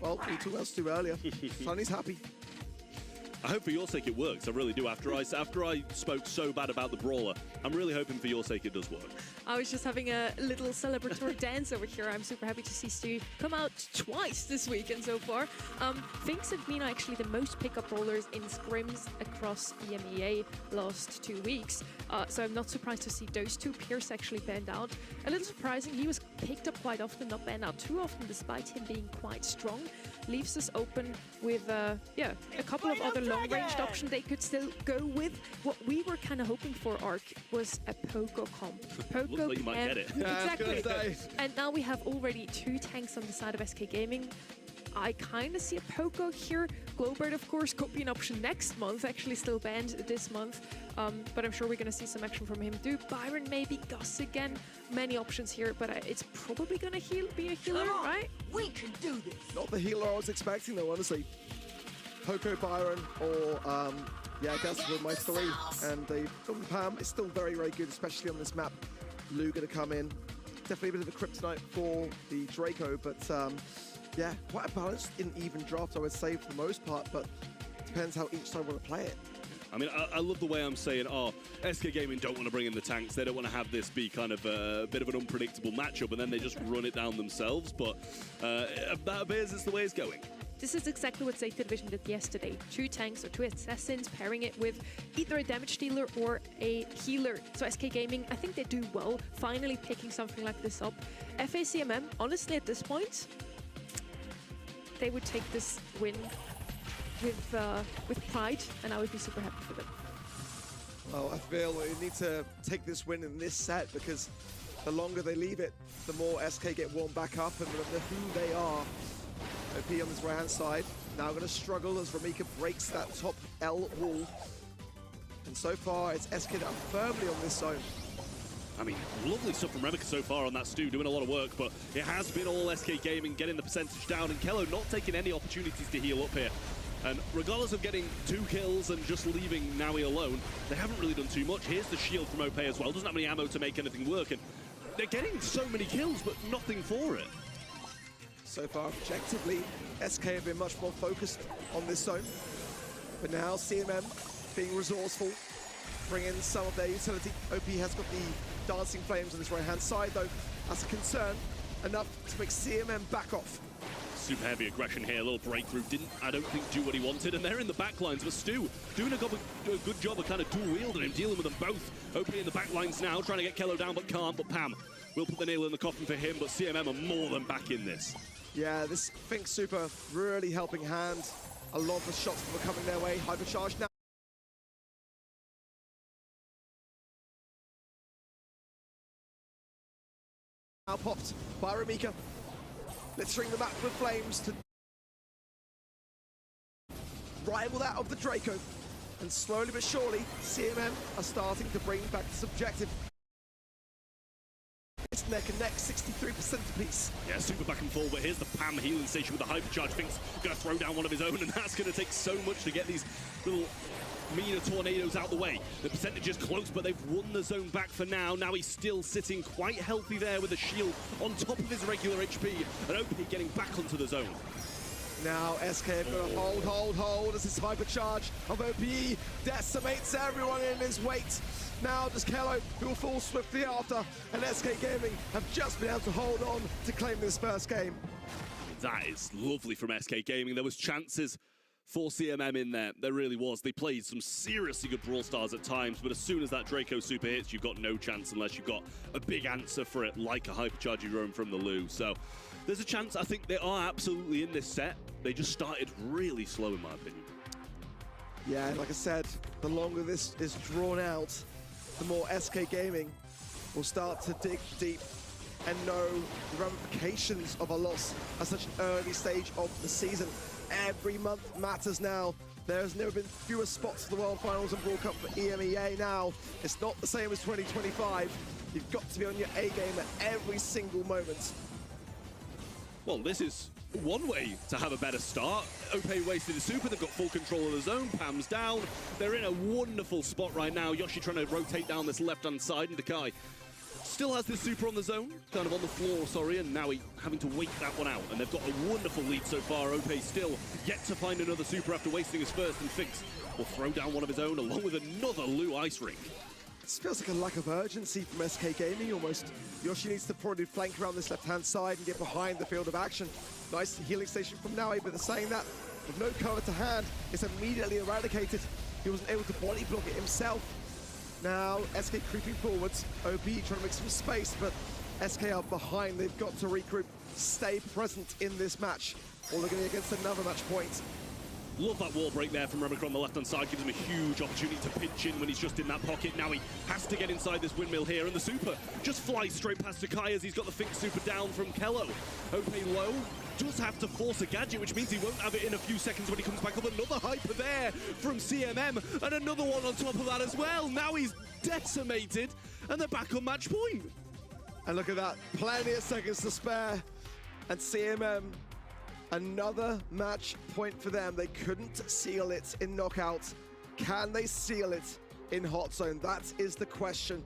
well, we talked about Stu earlier. Sonny's happy. I hope for your sake it works. I really do. After I spoke so bad about the brawler, I'm really hoping for your sake it does work. I was just having a little celebratory dance over here. I'm super happy to see Stu come out twice this weekend so far. Finks and Mina actually the most pickup brawlers in scrims across EMEA last 2 weeks. So I'm not surprised to see those 2. Pierce actually banned out. A little surprising, he was picked up quite often, not banned out too often, despite him being quite strong. Leaves us open with, a couple of other long-ranged options they could still go with. What we were kind of hoping for, Ark, was a Poco comp. Poco Looks like you might get it. Exactly. And now we have already 2 tanks on the side of SK Gaming. I kind of see a Poco here. Glowbird, of course, could be an option next month. Actually still banned this month. But I'm sure we're going to see some action from him too. Byron, maybe Gus again. Many options here, but it's probably going to be a healer, right? We can do this. Not the healer I was expecting, though, honestly. Poco, Byron, or Gus were my 3. And the Pam is still very good, especially on this map. Lou going to come in. Definitely a bit of a kryptonite for the Draco, but yeah, quite a balanced and even draft, I would say, for the most part, but depends how each side want to play it. I mean, I love the way I'm saying, SK Gaming don't want to bring in the tanks. They don't want to have this be kind of a bit of an unpredictable matchup, and then they just run it down themselves. But that appears it's the way it's going. This is exactly what Safety Division did yesterday. 2 tanks or 2 assassins, pairing it with either a damage dealer or a healer. So SK Gaming, I think they do well, finally picking something like this up. FACMM, honestly, at this point, they would take this win with pride, and I would be super happy for them. Well, I feel they need to take this win in this set because the longer they leave it, the more SK get warmed back up and the who they are. OP on this right-hand side, now going to struggle as Ramika breaks that top L wall. And so far, it's SK that are firmly on this zone. I mean, lovely stuff from Remika so far on that Stu, doing a lot of work, but it has been all SK Gaming getting the percentage down, and Kello not taking any opportunities to heal up here. And regardless of getting 2 kills and just leaving Naui alone, they haven't really done too much. Here's the shield from OP as well. Doesn't have any ammo to make anything work, and they're getting so many kills, but nothing for it. So far, objectively, SK have been much more focused on this zone. But now, CMM being resourceful, bring in some of their utility. OP has got the dancing flames on his right-hand side, though. That's a concern, enough to make CMM back off. Super heavy aggression here, a little breakthrough. Didn't, I don't think, do what he wanted, and they're in the backlines. But Stu doing a good job of kind of dual-wielding him, dealing with them both. OP in the backlines now, trying to get Kello down, but can't. But Pam will put the nail in the coffin for him, but CMM are more than back in this. Yeah, this Fink Super really helping hand. A lot of the shots that were coming their way. Hypercharge now. Now popped by Remika. Littering the map with flames to rival that of the Draco. And slowly but surely, CMM are starting to bring back this objective. It's neck and neck, 63% apiece. Yeah, super back and forth, but here's the Pam healing station with the hypercharge. Fink's gonna throw down one of his own, and that's gonna take so much to get these little Mina tornadoes out the way. The percentage is close, but they've won the zone back for now. Now he's still sitting quite healthy there with a shield on top of his regular HP, and OP getting back onto the zone. Now SK have got to hold as this hypercharge of OPE decimates everyone in his weight. Now does Kello, who will fall swiftly after, and SK Gaming have just been able to hold on to claim this first game. That is lovely from SK Gaming. There was chances for CMM in there. There really was. They played some seriously good Brawl Stars at times, but as soon as that Draco super hits, you've got no chance unless you've got a big answer for it, like a hypercharge you roam from the loo. So there's a chance. I think they are absolutely in this set. They just started really slow, in my opinion. Yeah, like I said, the longer this is drawn out, the more SK Gaming will start to dig deep and know the ramifications of a loss at such an early stage of the season. Every month matters now. There's never been fewer spots for the World Finals and World Cup for EMEA now. It's not the same as 2025. You've got to be on your A game at every single moment. Well, this is one way to have a better start. OP wasted a super, they've got full control of the zone, Pam's down. They're in a wonderful spot right now. Yoshi trying to rotate down this left-hand side, and Dakai still has this super on the zone, kind of on the floor, sorry, and now having to wait that one out. And they've got a wonderful lead so far. OP still yet to find another super after wasting his first, and Finks will throw down one of his own along with another Lou Ice Ring. This feels like a lack of urgency from SK Gaming almost. Yoshi needs to probably flank around this left-hand side and get behind the field of action. Nice healing station from Naui, but saying that, with no cover to hand, it's immediately eradicated. He wasn't able to body block it himself. Now, SK creeping forwards, OP trying to make some space, but SK are behind. They've got to regroup, stay present in this match, or they're going to be against another match point. Love that wall break there from Remika on the left-hand side. Gives him a huge opportunity to pinch in when he's just in that pocket. Now he has to get inside this windmill here, and the super just flies straight past Dakai as he's got the Fink super down from Kello. OP low, does have to force a gadget, which means he won't have it in a few seconds when he comes back up. Another hyper there from CMM, and another one on top of that as well. Now he's decimated, and they're back on match point. And look at that, plenty of seconds to spare, and CMM, another match point for them. They couldn't seal it in knockout. Can they seal it in hot zone? That is the question.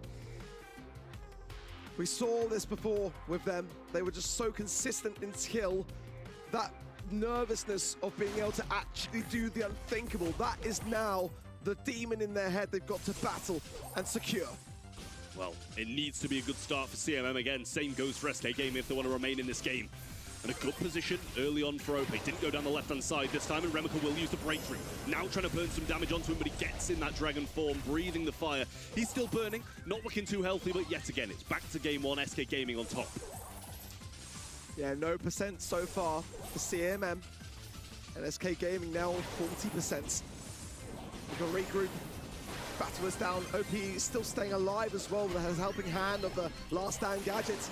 We saw this before with them. They were just so consistent in skill. That nervousness of being able to actually do the unthinkable, that is now the demon in their head they've got to battle and secure. Well, it needs to be a good start for CMM again. Same goes for SK Gaming if they want to remain in this game. And a good position early on for OP. Didn't go down the left-hand side this time, and Remika will use the breakthrough. Now trying to burn some damage onto him, but he gets in that dragon form, breathing the fire. He's still burning, not looking too healthy, but yet again, it's back to game one, SK Gaming on top. Yeah, no percent so far for CMM. And SK Gaming now on 40%. We can regroup. Battle is down. OP is still staying alive as well with a helping hand of the last stand gadgets.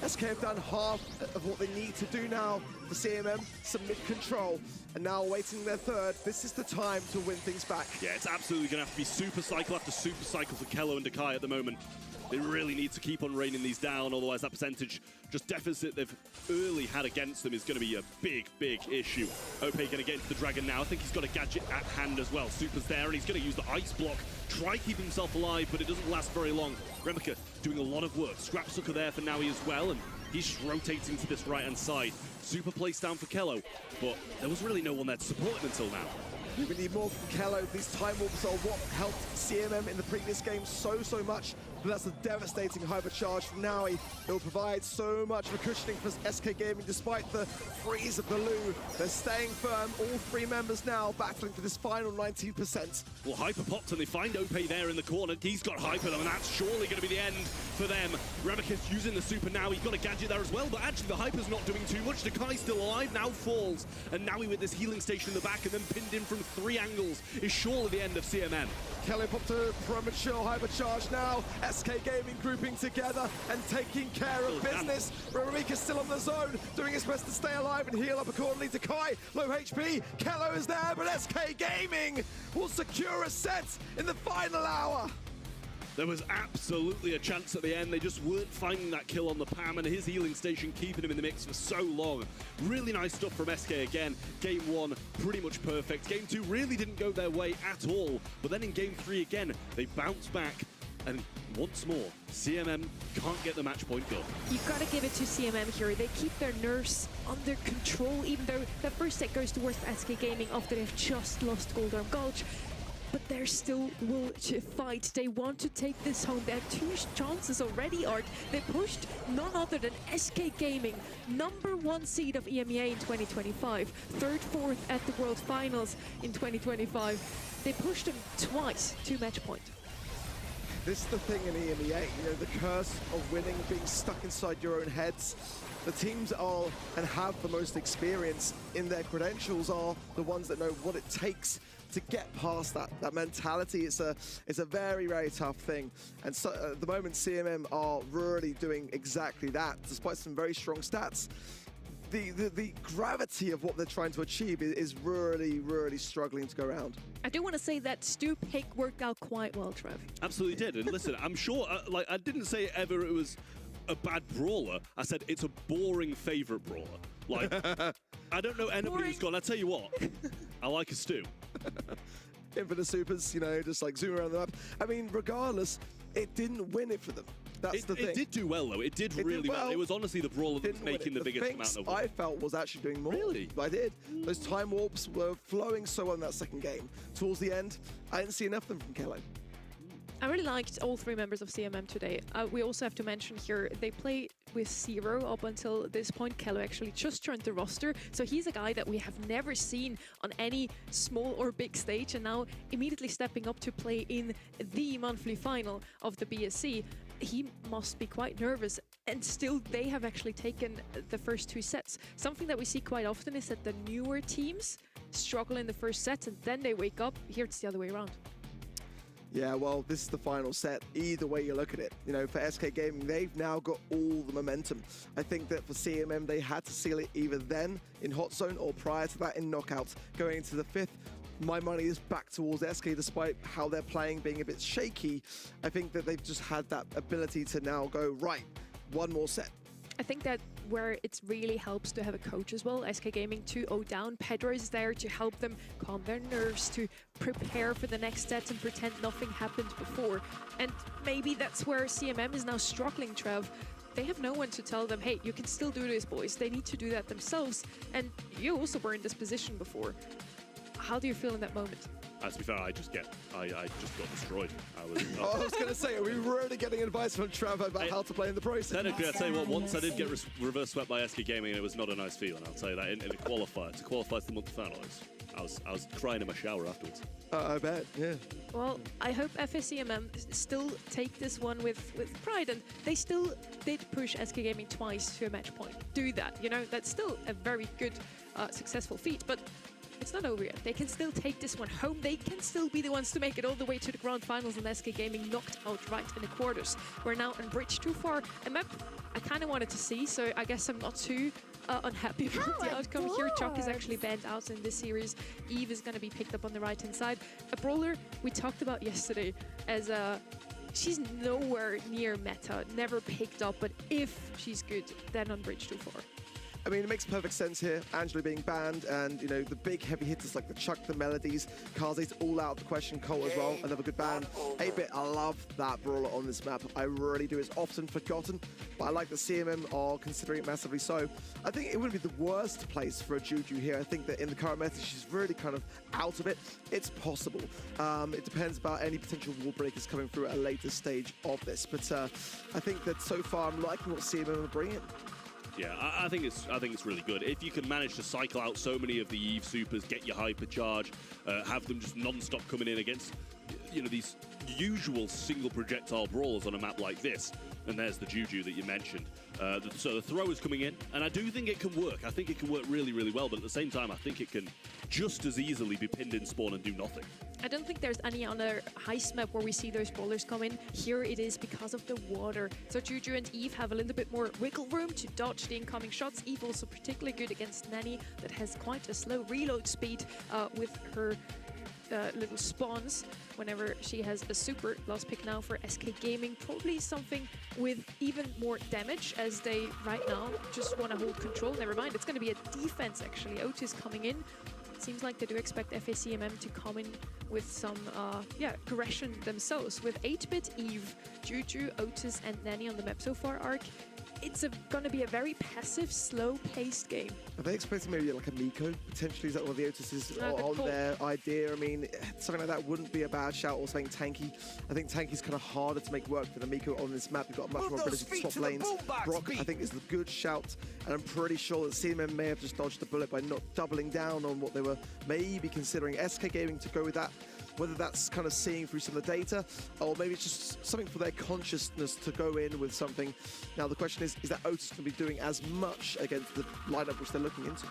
SK have done half of what they need to do now for CMM, some mid-control, and now awaiting their third. This is the time to win things back. Yeah, it's absolutely going to have to be super cycle after super cycle for Kello and Dakai at the moment. They really need to keep on raining these down, otherwise that percentage just deficit they've early had against them is going to be a big issue. Ope going to get into the Dragon now. I think he's got a gadget at hand as well. Super's there, and he's going to use the Ice Block. Try keep himself alive, but it doesn't last very long. Remika doing a lot of work. Scrapsucker there for Naui as well, and he's just rotating to this right-hand side. Super placed down for Kello, but there was really no one there to support him until now. We need more from Kello. These time warps are what helped CMM in the previous game so much. But that's a devastating hypercharge from Naui. It will provide so much of a cushioning for SK Gaming despite the freeze of the Lou. They're staying firm. All three members now battling for this final 19%. Well, Hyper popped and they find Ope there in the corner. He's got Hyper though, and that's surely going to be the end for them. Remika's using the Super now. He's got a gadget there as well, but actually the Hyper's not doing too much. Dakai's still alive, now falls. And Naui with this healing station in the back and then pinned in from 3 angles is surely the end of CMM. Kelly popped a premature hypercharge now. SK Gaming grouping together and taking care of business. Ramika's still on the zone, doing his best to stay alive and heal up accordingly to Kai. Low HP, Kello is there, but SK Gaming will secure a set in the final hour. There was absolutely a chance at the end. They just weren't finding that kill on the PAM, and his healing station keeping him in the mix for so long. Really nice stuff from SK again. Game 1, pretty much perfect. Game 2 really didn't go their way at all. But then in Game 3 again, they bounced back. And once more, CMM can't get the match point goal. You've got to give it to CMM here. They keep their nerves under control, even though the first set goes towards SK Gaming after they've just lost Goldarm Gulch. But they're still will to fight. They want to take this home. They have 2 chances already, Art. They pushed none other than SK Gaming, #1 seed of EMEA in 2025, 3rd, 4th at the World Finals in 2025. They pushed them twice to match point. This is the thing in EMEA, you know, the curse of winning, being stuck inside your own heads. The teams are and have the most experience in their credentials are the ones that know what it takes to get past that mentality. It's a very tough thing, and so at the moment CMM are really doing exactly that, despite some very strong stats. The gravity of what they're trying to achieve is really struggling to go around. I do want to say that Stu pick worked out quite well, Trev. Absolutely did, and listen, I'm sure, like, I didn't say ever it was a bad brawler. I said it's a boring favorite brawler. Like, I don't know anybody who's gone, I tell you what, I like a Stu. Infinite supers, you know, just like zoom around the map. I mean, regardless, it didn't win it for them. That's the thing. It did do well, though. It did really well. It was honestly the brawler that was making the biggest amount of work. I felt was actually doing more. Really? I did. Those time warps were flowing so well in that second game. Towards the end, I didn't see enough of them from Kello. I really liked all 3 members of CMM today. We also have to mention here, they play with 0 up until this point. Kello actually just joined the roster, so he's a guy that we have never seen on any small or big stage, and now immediately stepping up to play in the monthly final of the BSC. He must be quite nervous, and still they have actually taken the first 2 sets. Something that we see quite often is that the newer teams struggle in the first set and then they wake up. Here it's the other way around. Yeah, well, this is the final set. Either way you look at it, you know, for SK Gaming, they've now got all the momentum. I think that for CMM, they had to seal it either then in Hot Zone or prior to that in Knockouts. Going into the 5th, my money is back towards SK, despite how they're playing being a bit shaky. I think that they've just had that ability to now go, right, 1 more set. I think that where it really helps to have a coach as well. SK Gaming 2-0 down. Pedro is there to help them calm their nerves, to prepare for the next set and pretend nothing happened before. And maybe that's where CMM is now struggling, Trev. They have no one to tell them, hey, you can still do this, boys. They need to do that themselves. And you also were in this position before. How do you feel in that moment? To be fair, I just got destroyed. I was going to say, are we really getting advice from Trevor about how to play in the process? Technically, I'll tell you what, once I did get reverse swept by SK Gaming, and it was not a nice feeling, I'll tell you that, in a qualifier. To qualify to the month final, I was crying in my shower afterwards. I bet, yeah. Well, I hope FSCMM still take this one with pride, and they still did push SK Gaming twice to a match point. Do that, you know, that's still a very good, successful feat, but it's not over yet. They can still take this one home. They can still be the ones to make it all the way to the grand finals, and SK Gaming knocked out right in the quarters. We're now on bridge too far. A map I kind of wanted to see, so I guess I'm not too unhappy about the outcome here. Chuck is actually banned out in this series. Eve is going to be picked up on the right-hand side. A brawler we talked about yesterday as she's nowhere near meta, never picked up, but if she's good, then on bridge 2-4. I mean, it makes perfect sense here. Angela being banned, and you know the big heavy hitters like the Chuck, the Melodies, Kaze's all out of the question. Cole as well, another good ban. 8-bit, I love that brawler on this map. I really do. It's often forgotten, but I like that CMM are considering it massively. So I think it wouldn't be the worst place for a Juju here. I think that in the current meta, she's really kind of out of it. It's possible. It depends about any potential wall breakers coming through at a later stage of this. But I think that so far, I'm liking what CMM are bringing. Yeah, I think it's really good. If you can manage to cycle out so many of the Eve supers, get your hypercharge, have them just non-stop coming in against, you know, these usual single projectile brawlers on a map like this. And there's the Juju that you mentioned. So the throw is coming in, and I do think it can work. I think it can work really, really well, but at the same time, I think it can just as easily be pinned in spawn and do nothing. I don't think there's any other heist map where we see those brawlers come in. Here it is because of the water. So Juju and Eve have a little bit more wiggle room to dodge the incoming shots. Eve also particularly good against Nanny that has quite a slow reload speed with her little spawns whenever she has a super. Last pick now for SK Gaming, probably something with even more damage as they right now just want to hold control. Never mind, it's going to be a defense actually. Otis coming in. Seems like they do expect FACMM to come in with some aggression themselves. With 8-bit, Eve, Juju, Otis and Nanny on the map so far, Arc, it's going to be a very passive, slow-paced game. Are they expecting maybe like a Miko? Potentially, is that what the Otis is on their idea? I mean, something like that wouldn't be a bad shout, or something tanky. I think tanky's kind of harder to make work for the Miko on this map. You've got much more ability to swap lanes. Brock, I think, is the good shout, and I'm pretty sure that CMM may have just dodged the bullet by not doubling down on what they were maybe considering. SK Gaming to go with that. Whether that's kind of seeing through some of the data, or maybe it's just something for their consciousness to go in with something. Now the question is that Otis going to be doing as much against the lineup which they're looking into?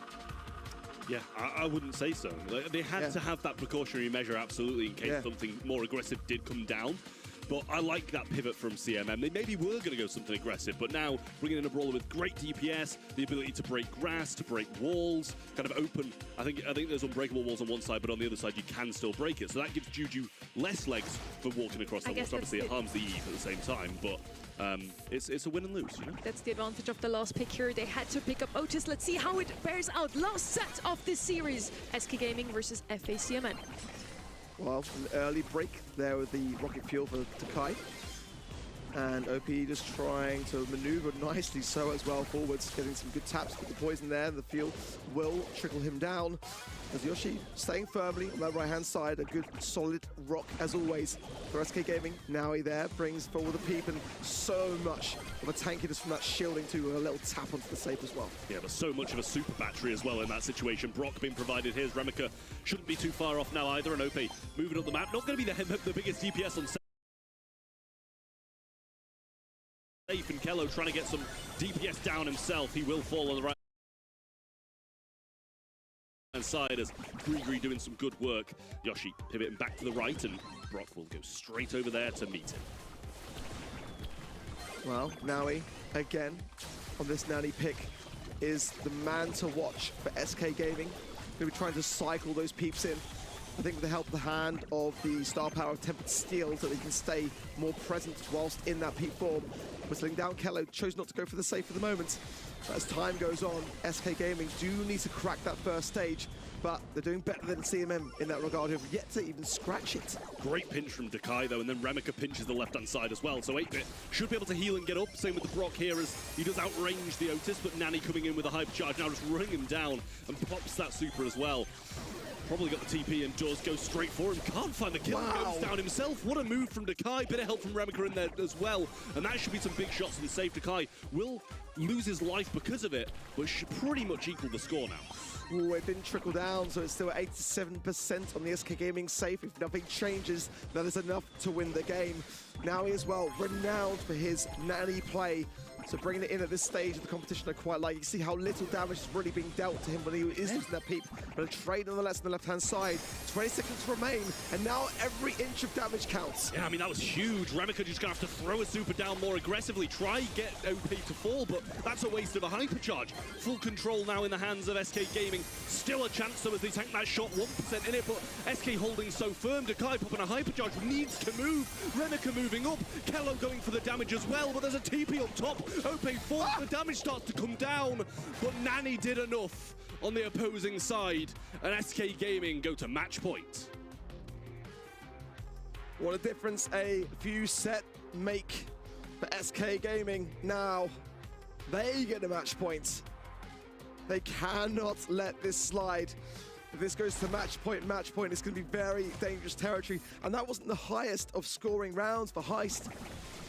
Yeah, I wouldn't say so. They had to have that precautionary measure, absolutely, in case something more aggressive did come down. But I like that pivot from CMM. They maybe were going to go something aggressive, but now bringing in a brawler with great DPS, the ability to break grass, to break walls, kind of open. I think there's unbreakable walls on one side, but on the other side you can still break it. So that gives Juju less legs for walking across the walls. Obviously it harms the Eve at the same time, but it's a win and lose, you know? That's the advantage of the last pick here. They had to pick up Otis. Let's see how it bears out. Last set of this series, SK Gaming versus FACMN. Well, an early break there with the rocket fuel for Takai. And OP just trying to maneuver nicely so as well forwards, getting some good taps with the poison there, and the fuel will trickle him down. As Yoshi staying firmly on that right-hand side, a good solid rock as always for SK Gaming. Nowie there brings forward the peep, and so much of a tankiness from that shielding too, a little tap onto the safe as well. Yeah, but so much of a super battery as well in that situation. Brock being provided. Here's Remika. Shouldn't be too far off now either, and OP moving up the map. Not going to be the biggest DPS on safe, and Kello trying to get some DPS down himself. He will fall on the right side as Gree doing some good work. Yoshi pivoting back to the right, and Brock will go straight over there to meet him. Well, Nowie, again, on this Nanny pick, is the man to watch for SK Gaming. Going to be trying to cycle those peeps in. I think with the help of the hand of the star power of Tempered Steel, so they can stay more present whilst in that peep form. Whistling down, Kello chose not to go for the safe for the moment. But as time goes on, SK Gaming do need to crack that first stage, but they're doing better than CMM in that regard, who have yet to even scratch it. Great pinch from Takai though, and then Remika pinches the left-hand side as well, so 8-bit should be able to heal and get up. Same with the Brock here as he does outrange the Otis, but Nanny coming in with a hyper charge now just running him down and pops that super as well. Probably got the TP and does go straight for him. Can't find the kill. Wow. Goes down himself. What a move from Takai. Bit of help from Remika in there as well. And that should be some big shots and save. Takai will lose his life because of it, but should pretty much equal the score now. Ooh, it didn't trickle down, so it's still 87% on the SK Gaming safe. If nothing changes, that is enough to win the game. Now he as well, renowned for his Nanny play. So bringing it in at this stage of the competition, I quite like. You see how little damage is really being dealt to him when he is using that peep. But a trade nonetheless on the left-hand side. 20 seconds remain, and now every inch of damage counts. Yeah, I mean, that was huge. Remika just going to have to throw a super down more aggressively, try get OP to fall, but that's a waste of a hypercharge. Full control now in the hands of SK Gaming. Still a chance, though, as they tank that shot, 1% in it, but SK holding so firm. Dakai popping a hypercharge, needs to move. Remika moving up. Kello going for the damage as well, but there's a TP up top. OP falls, the damage starts to come down, but Nani did enough on the opposing side, and SK Gaming go to match point. What a difference a few set make for SK Gaming. Now, they get a match point. They cannot let this slide. If this goes to match point, it's going to be very dangerous territory. And that wasn't the highest of scoring rounds for Heist,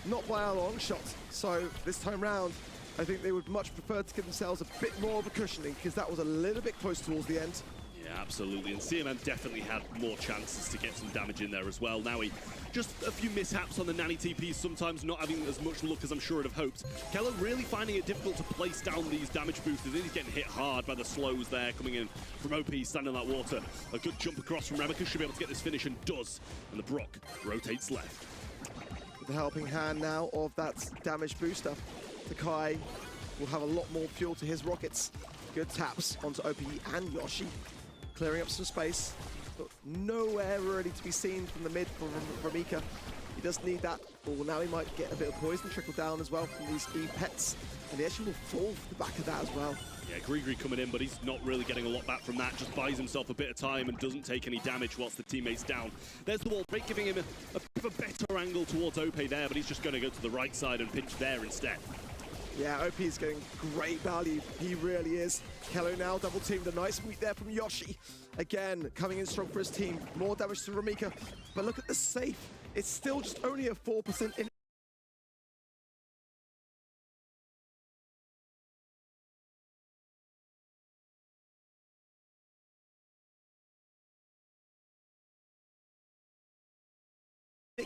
not by a long shot. So this time round, I think they would much prefer to give themselves a bit more of a cushioning, because that was a little bit close towards the end. Yeah, absolutely, and CMM definitely had more chances to get some damage in there as well. Now just a few mishaps on the Nani TPs, sometimes not having as much luck as I'm sure I'd have hoped. Kello really finding it difficult to place down these damage boosters. He's getting hit hard by the slows there coming in from OP, standing in that water. A good jump across from Remika, should be able to get this finish, and does. And the Brock rotates left. The helping hand now of that damage booster. Dakai will have a lot more fuel to his rockets. Good taps onto OP and Yoshi, clearing up some space, but nowhere really to be seen from the mid from Remika. He does need that. Oh, now he might get a bit of poison trickle down as well from these E-pets, and the actually will fall for the back of that as well. Yeah, Grigri coming in, but he's not really getting a lot back from that. Just buys himself a bit of time and doesn't take any damage whilst the teammate's down. There's the wall break, giving him a bit of a better angle towards OP there, but he's just going to go to the right side and pinch there instead. Yeah, OP is getting great value. He really is. Kello now double teamed. A nice sweep there from Yoshi. Again, coming in strong for his team. More damage to Remika. But look at the safe. It's still just only a 4% in.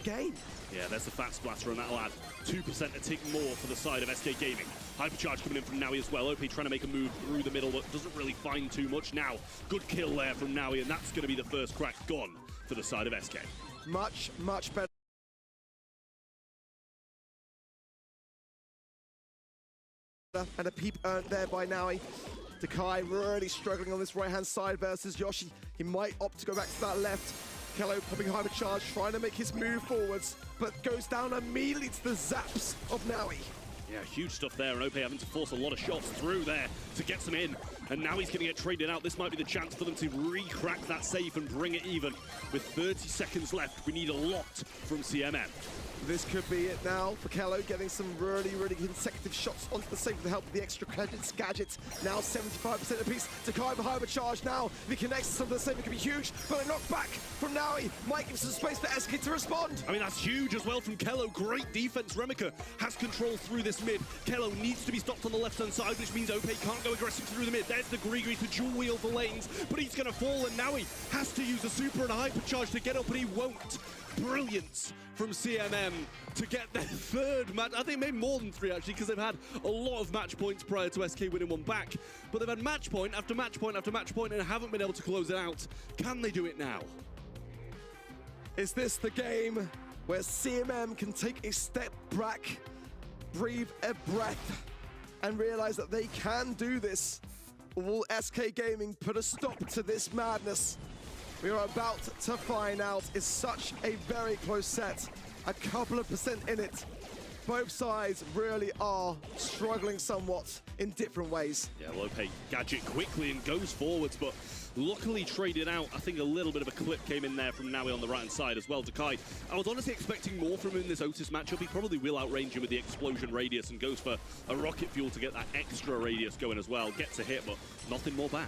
Game. Yeah, there's the fat splatter, and that'll add 2% a tick more for the side of SK Gaming. Hypercharge coming in from Naui as well. OP trying to make a move through the middle, but doesn't really find too much now. Good kill there from Naui, and that's going to be the first crack gone for the side of SK. Much better. And a peep earned there by Naui. Dakai really struggling on this right-hand side versus Yoshi. He might opt to go back to that left. Kello popping hypercharge, trying to make his move forwards, but goes down immediately to the zaps of Naui. Yeah, huge stuff there, and OP having to force a lot of shots through there to get some in. And now he's going to get traded out. This might be the chance for them to re-crack that safe and bring it even. With 30 seconds left, we need a lot from CMM. This could be it now for Kello, getting some really consecutive shots onto the safe with the help of the extra gadgets. Now 75% apiece. Dakai for hypercharge now. If he connects to some of the safe, it could be huge. But a knockback from Naui might give some space for SK to respond. I mean, that's huge as well from Kello. Great defense. Remika has control through this mid. Kello needs to be stopped on the left-hand side, which means OP can't go aggressive through the mid. There's the Grigri to dual wheel the lanes, but he's going to fall, and Naui has to use a super and a hypercharge to get up, and he won't. Brilliance from CMM to get their third match. I think maybe more than three, actually, because they've had a lot of match points prior to SK winning one back. But they've had match point after match point after match point and haven't been able to close it out. Can they do it now? Is this the game where CMM can take a step back, breathe a breath, and realize that they can do this? Or will SK Gaming put a stop to this madness? We are about to find out. It's such a very close set. A couple of percent in it. Both sides really are struggling somewhat in different ways. Yeah, Lope gadget quickly and goes forwards, but luckily traded out. I think a little bit of a clip came in there from Naui on the right-hand side as well. Dakai, I was honestly expecting more from him in this Otis matchup. He probably will outrange him with the explosion radius and goes for a rocket fuel to get that extra radius going as well. Gets a hit, but nothing more back.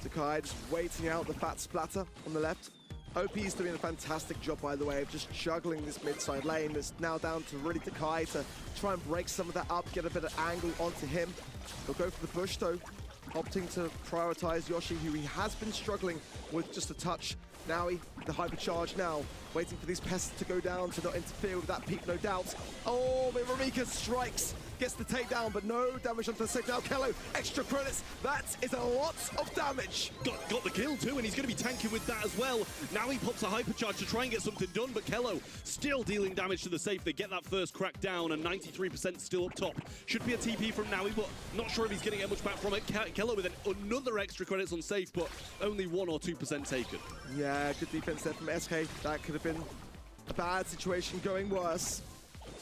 Dakai just waiting out the fat splatter on the left. OP is doing a fantastic job, by the way, of just juggling this mid-side lane. It's now down to really Dakai to try and break some of that up, get a bit of angle onto him. He'll go for the push, though, opting to prioritize Yoshi, who he has been struggling with just a touch. Now the hypercharge now, waiting for these pests to go down to not interfere with that peak, no doubt. Oh, but Ramika strikes, gets the takedown, but no damage onto the safe. Now Kello, extra credits. That is a lot of damage. Got the kill too, and he's going to be tanking with that as well. Now he pops a hypercharge to try and get something done, but Kello still dealing damage to the safe. They get that first crack down, and 93% still up top. Should be a TP from Naui, but not sure if he's going to get much back from it. Kello with another extra credits on safe, but only 1 or 2% taken. Yeah, good defense there from SK. That could have been a bad situation going worse.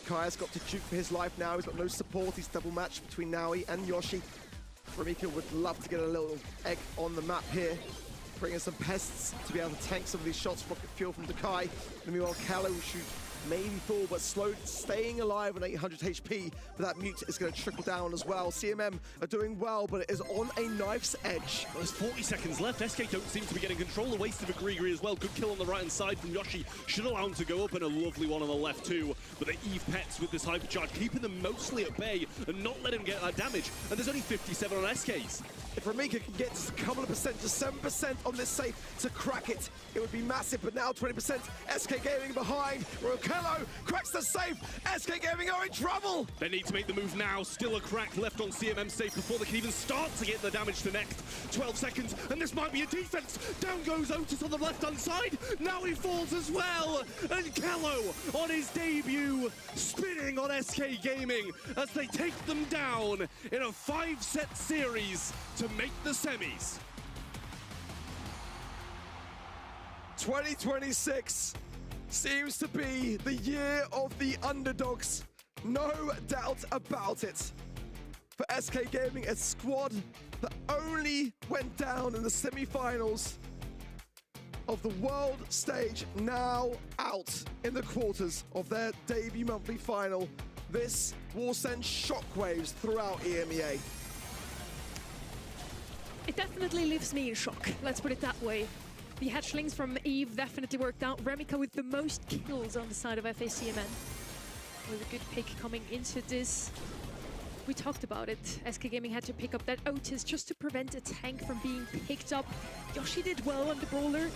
Kai's got to juke for his life now. He's got no support. He's double matched between Naui and Yoshi. Ramika would love to get a little egg on the map here. Bring in some pests to be able to tank some of these shots. Rocket fuel from Dakai. And meanwhile, Kello should maybe fall, but staying alive on 800 HP. But that mute is going to trickle down as well. CMM are doing well, but it is on a knife's edge. Well, there's 40 seconds left. SK don't seem to be getting control. A waste of a Grigri as well. Good kill on the right-hand side from Yoshi. Should allow him to go up, and a lovely one on the left too. But the Eve Pets with this hypercharge, keeping them mostly at bay and not letting him get that damage. And there's only 57 on SKs. If Ramika can get just a couple of percent, just 7% on this safe to crack it, it would be massive. But now 20%, SK Gaming behind. Kello cracks the safe. SK Gaming are in trouble. They need to make the move now. Still a crack left on CMM safe before they can even start to get the damage to next. 12 seconds, and this might be a defense. Down goes Otis on the left-hand side. Now he falls as well. And Kello on his debut, spinning on SK Gaming as they take them down in a 5-set series to make the semis. 2026 seems to be the year of the underdogs. No doubt about it. For SK Gaming, a squad that only went down in the semi-finals of the world stage, now out in the quarters of their debut monthly final. This will send shockwaves throughout EMEA. It definitely leaves me in shock, let's put it that way. The hatchlings from Eve definitely worked out. Remika with the most kills on the side of FACMN. With a good pick coming into this. We talked about it. SK Gaming had to pick up that Otis just to prevent a tank from being picked up. Yoshi did well on the brawler.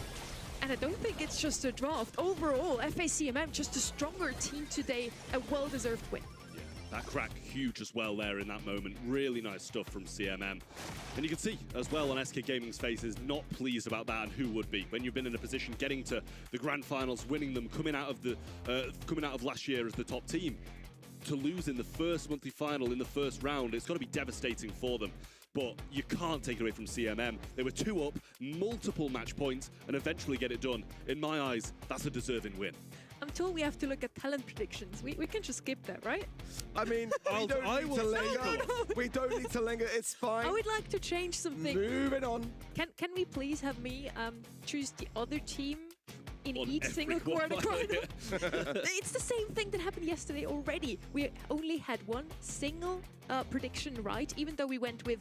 And I don't think it's just a draft. Overall, FACMN just a stronger team today. A well-deserved win. That crack huge as well there in that moment. Really nice stuff from CMM. And you can see as well on SK Gaming's faces, not pleased about that, and who would be? When you've been in a position getting to the grand finals, winning them, coming out of last year as the top team, to lose in the first monthly final in the first round, it's got to be devastating for them. But you can't take it away from CMM. They were 2 up, multiple match points, and eventually get it done. In my eyes, that's a deserving win. I'm told we have to look at talent predictions. We can just skip that, right? I mean, we don't need to linger. We don't need to linger, it's fine. I would like to change something. Moving on. Can we please have me choose the other team in On each every single quarterfinal? yeah. It's the same thing that happened yesterday already. We only had one single prediction right, even though we went with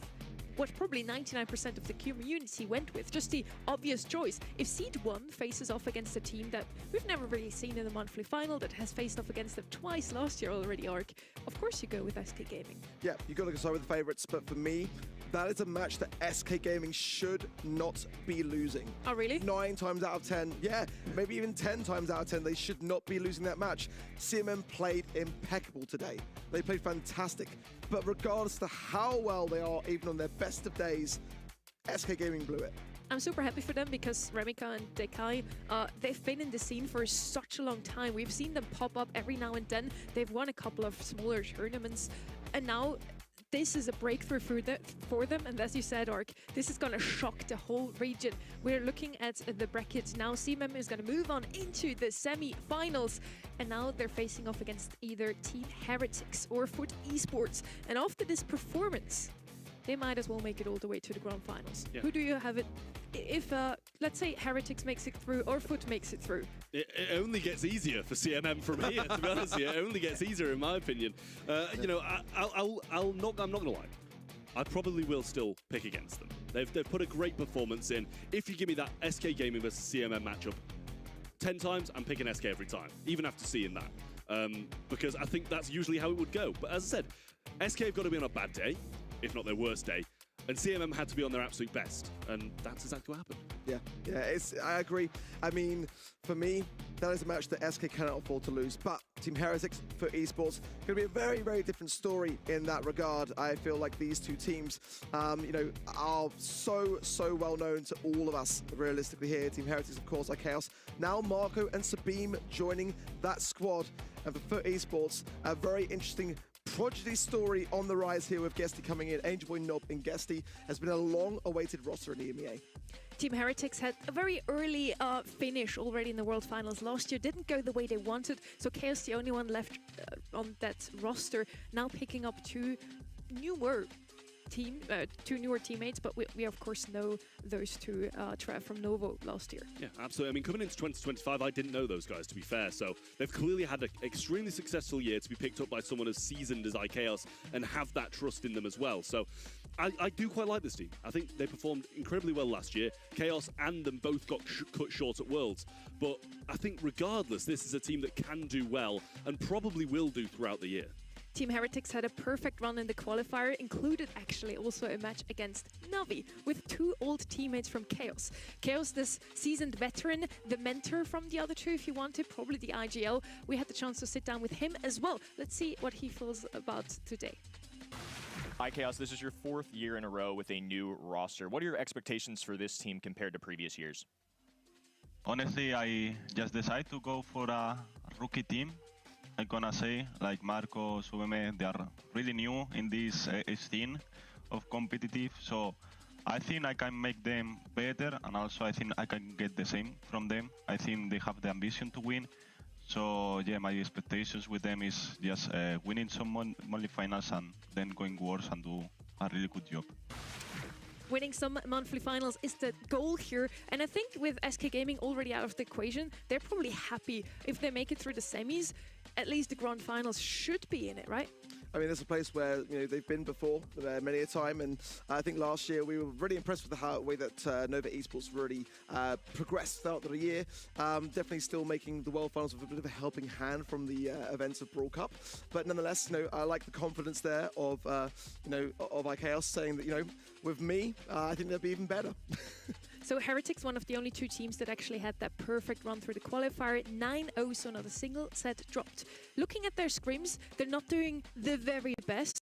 what probably 99% of the community went with. Just the obvious choice. If Seed 1 faces off against a team that we've never really seen in the monthly final, that has faced off against them twice last year already, Ark, of course you go with SK Gaming. Yeah, you got to go with the favorites, but for me, that is a match that SK Gaming should not be losing. Oh, really? 9 times out of 10, yeah, maybe even 10 times out of 10, they should not be losing that match. CMM played impeccable today. They played fantastic, but regardless to how well they are, even on their best of days, SK Gaming blew it. I'm super happy for them because Remika and Dakai, they've been in the scene for such a long time. We've seen them pop up every now and then. They've won a couple of smaller tournaments, and now this is a breakthrough for them, and as you said, Ark, this is going to shock the whole region. We're looking at the bracket now. CMM is going to move on into the semi-finals, and now they're facing off against either Team Heretics or Foot Esports. And after this performance, they might as well make it all the way to the grand finals. Yeah. Who do you have it? If, let's say, Heretics makes it through or Foot makes it through. It only gets easier for CMM from here, to be honest with you. It only gets easier, in my opinion. You know, I'm not going to lie. I probably will still pick against them. They've put a great performance in. If you give me that SK Gaming versus CMM matchup 10 times, I'm picking SK every time, even after seeing that. Because I think that's usually how it would go. But as I said, SK have got to be on a bad day, if not their worst day, and CMM had to be on their absolute best, and that's exactly what happened. I agree. I mean, for me, that is a match that SK cannot afford to lose. But Team Heretics for esports going to be a very, very different story in that regard. I feel like these two teams, you know, are so well known to all of us realistically here. Team Heretics, of course, like Chaos. Now Marco and Sabine joining that squad. And for esports, a very interesting prodigy story on the rise here with Guesty coming in. Angel Boy, Nob, and Guesty has been a long-awaited roster in EMEA. Team Heretics had a very early finish already in the World Finals last year. Didn't go the way they wanted, so Chaos the only one left on that roster. Now picking up two newer teammates, but we of course know those two, Trev from Novo last year. Yeah, absolutely. I mean, coming into 2025, I didn't know those guys, to be fair, so they've clearly had an extremely successful year to be picked up by someone as seasoned as iChaos and have that trust in them as well. So I do quite like this team. I think they performed incredibly well last year. Chaos and them both got cut short at Worlds, but I think regardless, this is a team that can do well and probably will do throughout the year. Team Heretics had a perfect run in the qualifier, included actually also a match against Navi with two old teammates from Chaos. Chaos, this seasoned veteran, the mentor from the other two if you wanted, probably the IGL. We had the chance to sit down with him as well. Let's see what he feels about today. Hi Chaos, this is your 4th year in a row with a new roster. What are your expectations for this team compared to previous years? Honestly, I just decided to go for a rookie team. I'm gonna say, like Marco, Subeme, they are really new in this scene of competitive, so I think I can make them better, and also I think I can get the same from them. I think they have the ambition to win, so yeah, my expectations with them is just winning some monthly finals and then going worse and do a really good job. Winning some monthly finals is the goal here, and I think with SK Gaming already out of the equation, they're probably happy if they make it through the semis. At least the grand finals should be in it, right? I mean, it's a place where, you know, they've been before many a time, and I think last year we were really impressed with the way that Nova Esports really progressed throughout the year. Definitely still making the World Finals with a bit of a helping hand from the events of Brawl Cup, but nonetheless, you know, I like the confidence there of you know, of iChaos saying that, you know, with me, I think they'll be even better. So Heretics, one of the only two teams that actually had that perfect run through the qualifier, 9-0, so not a single set dropped. Looking at their scrims, they're not doing the very best.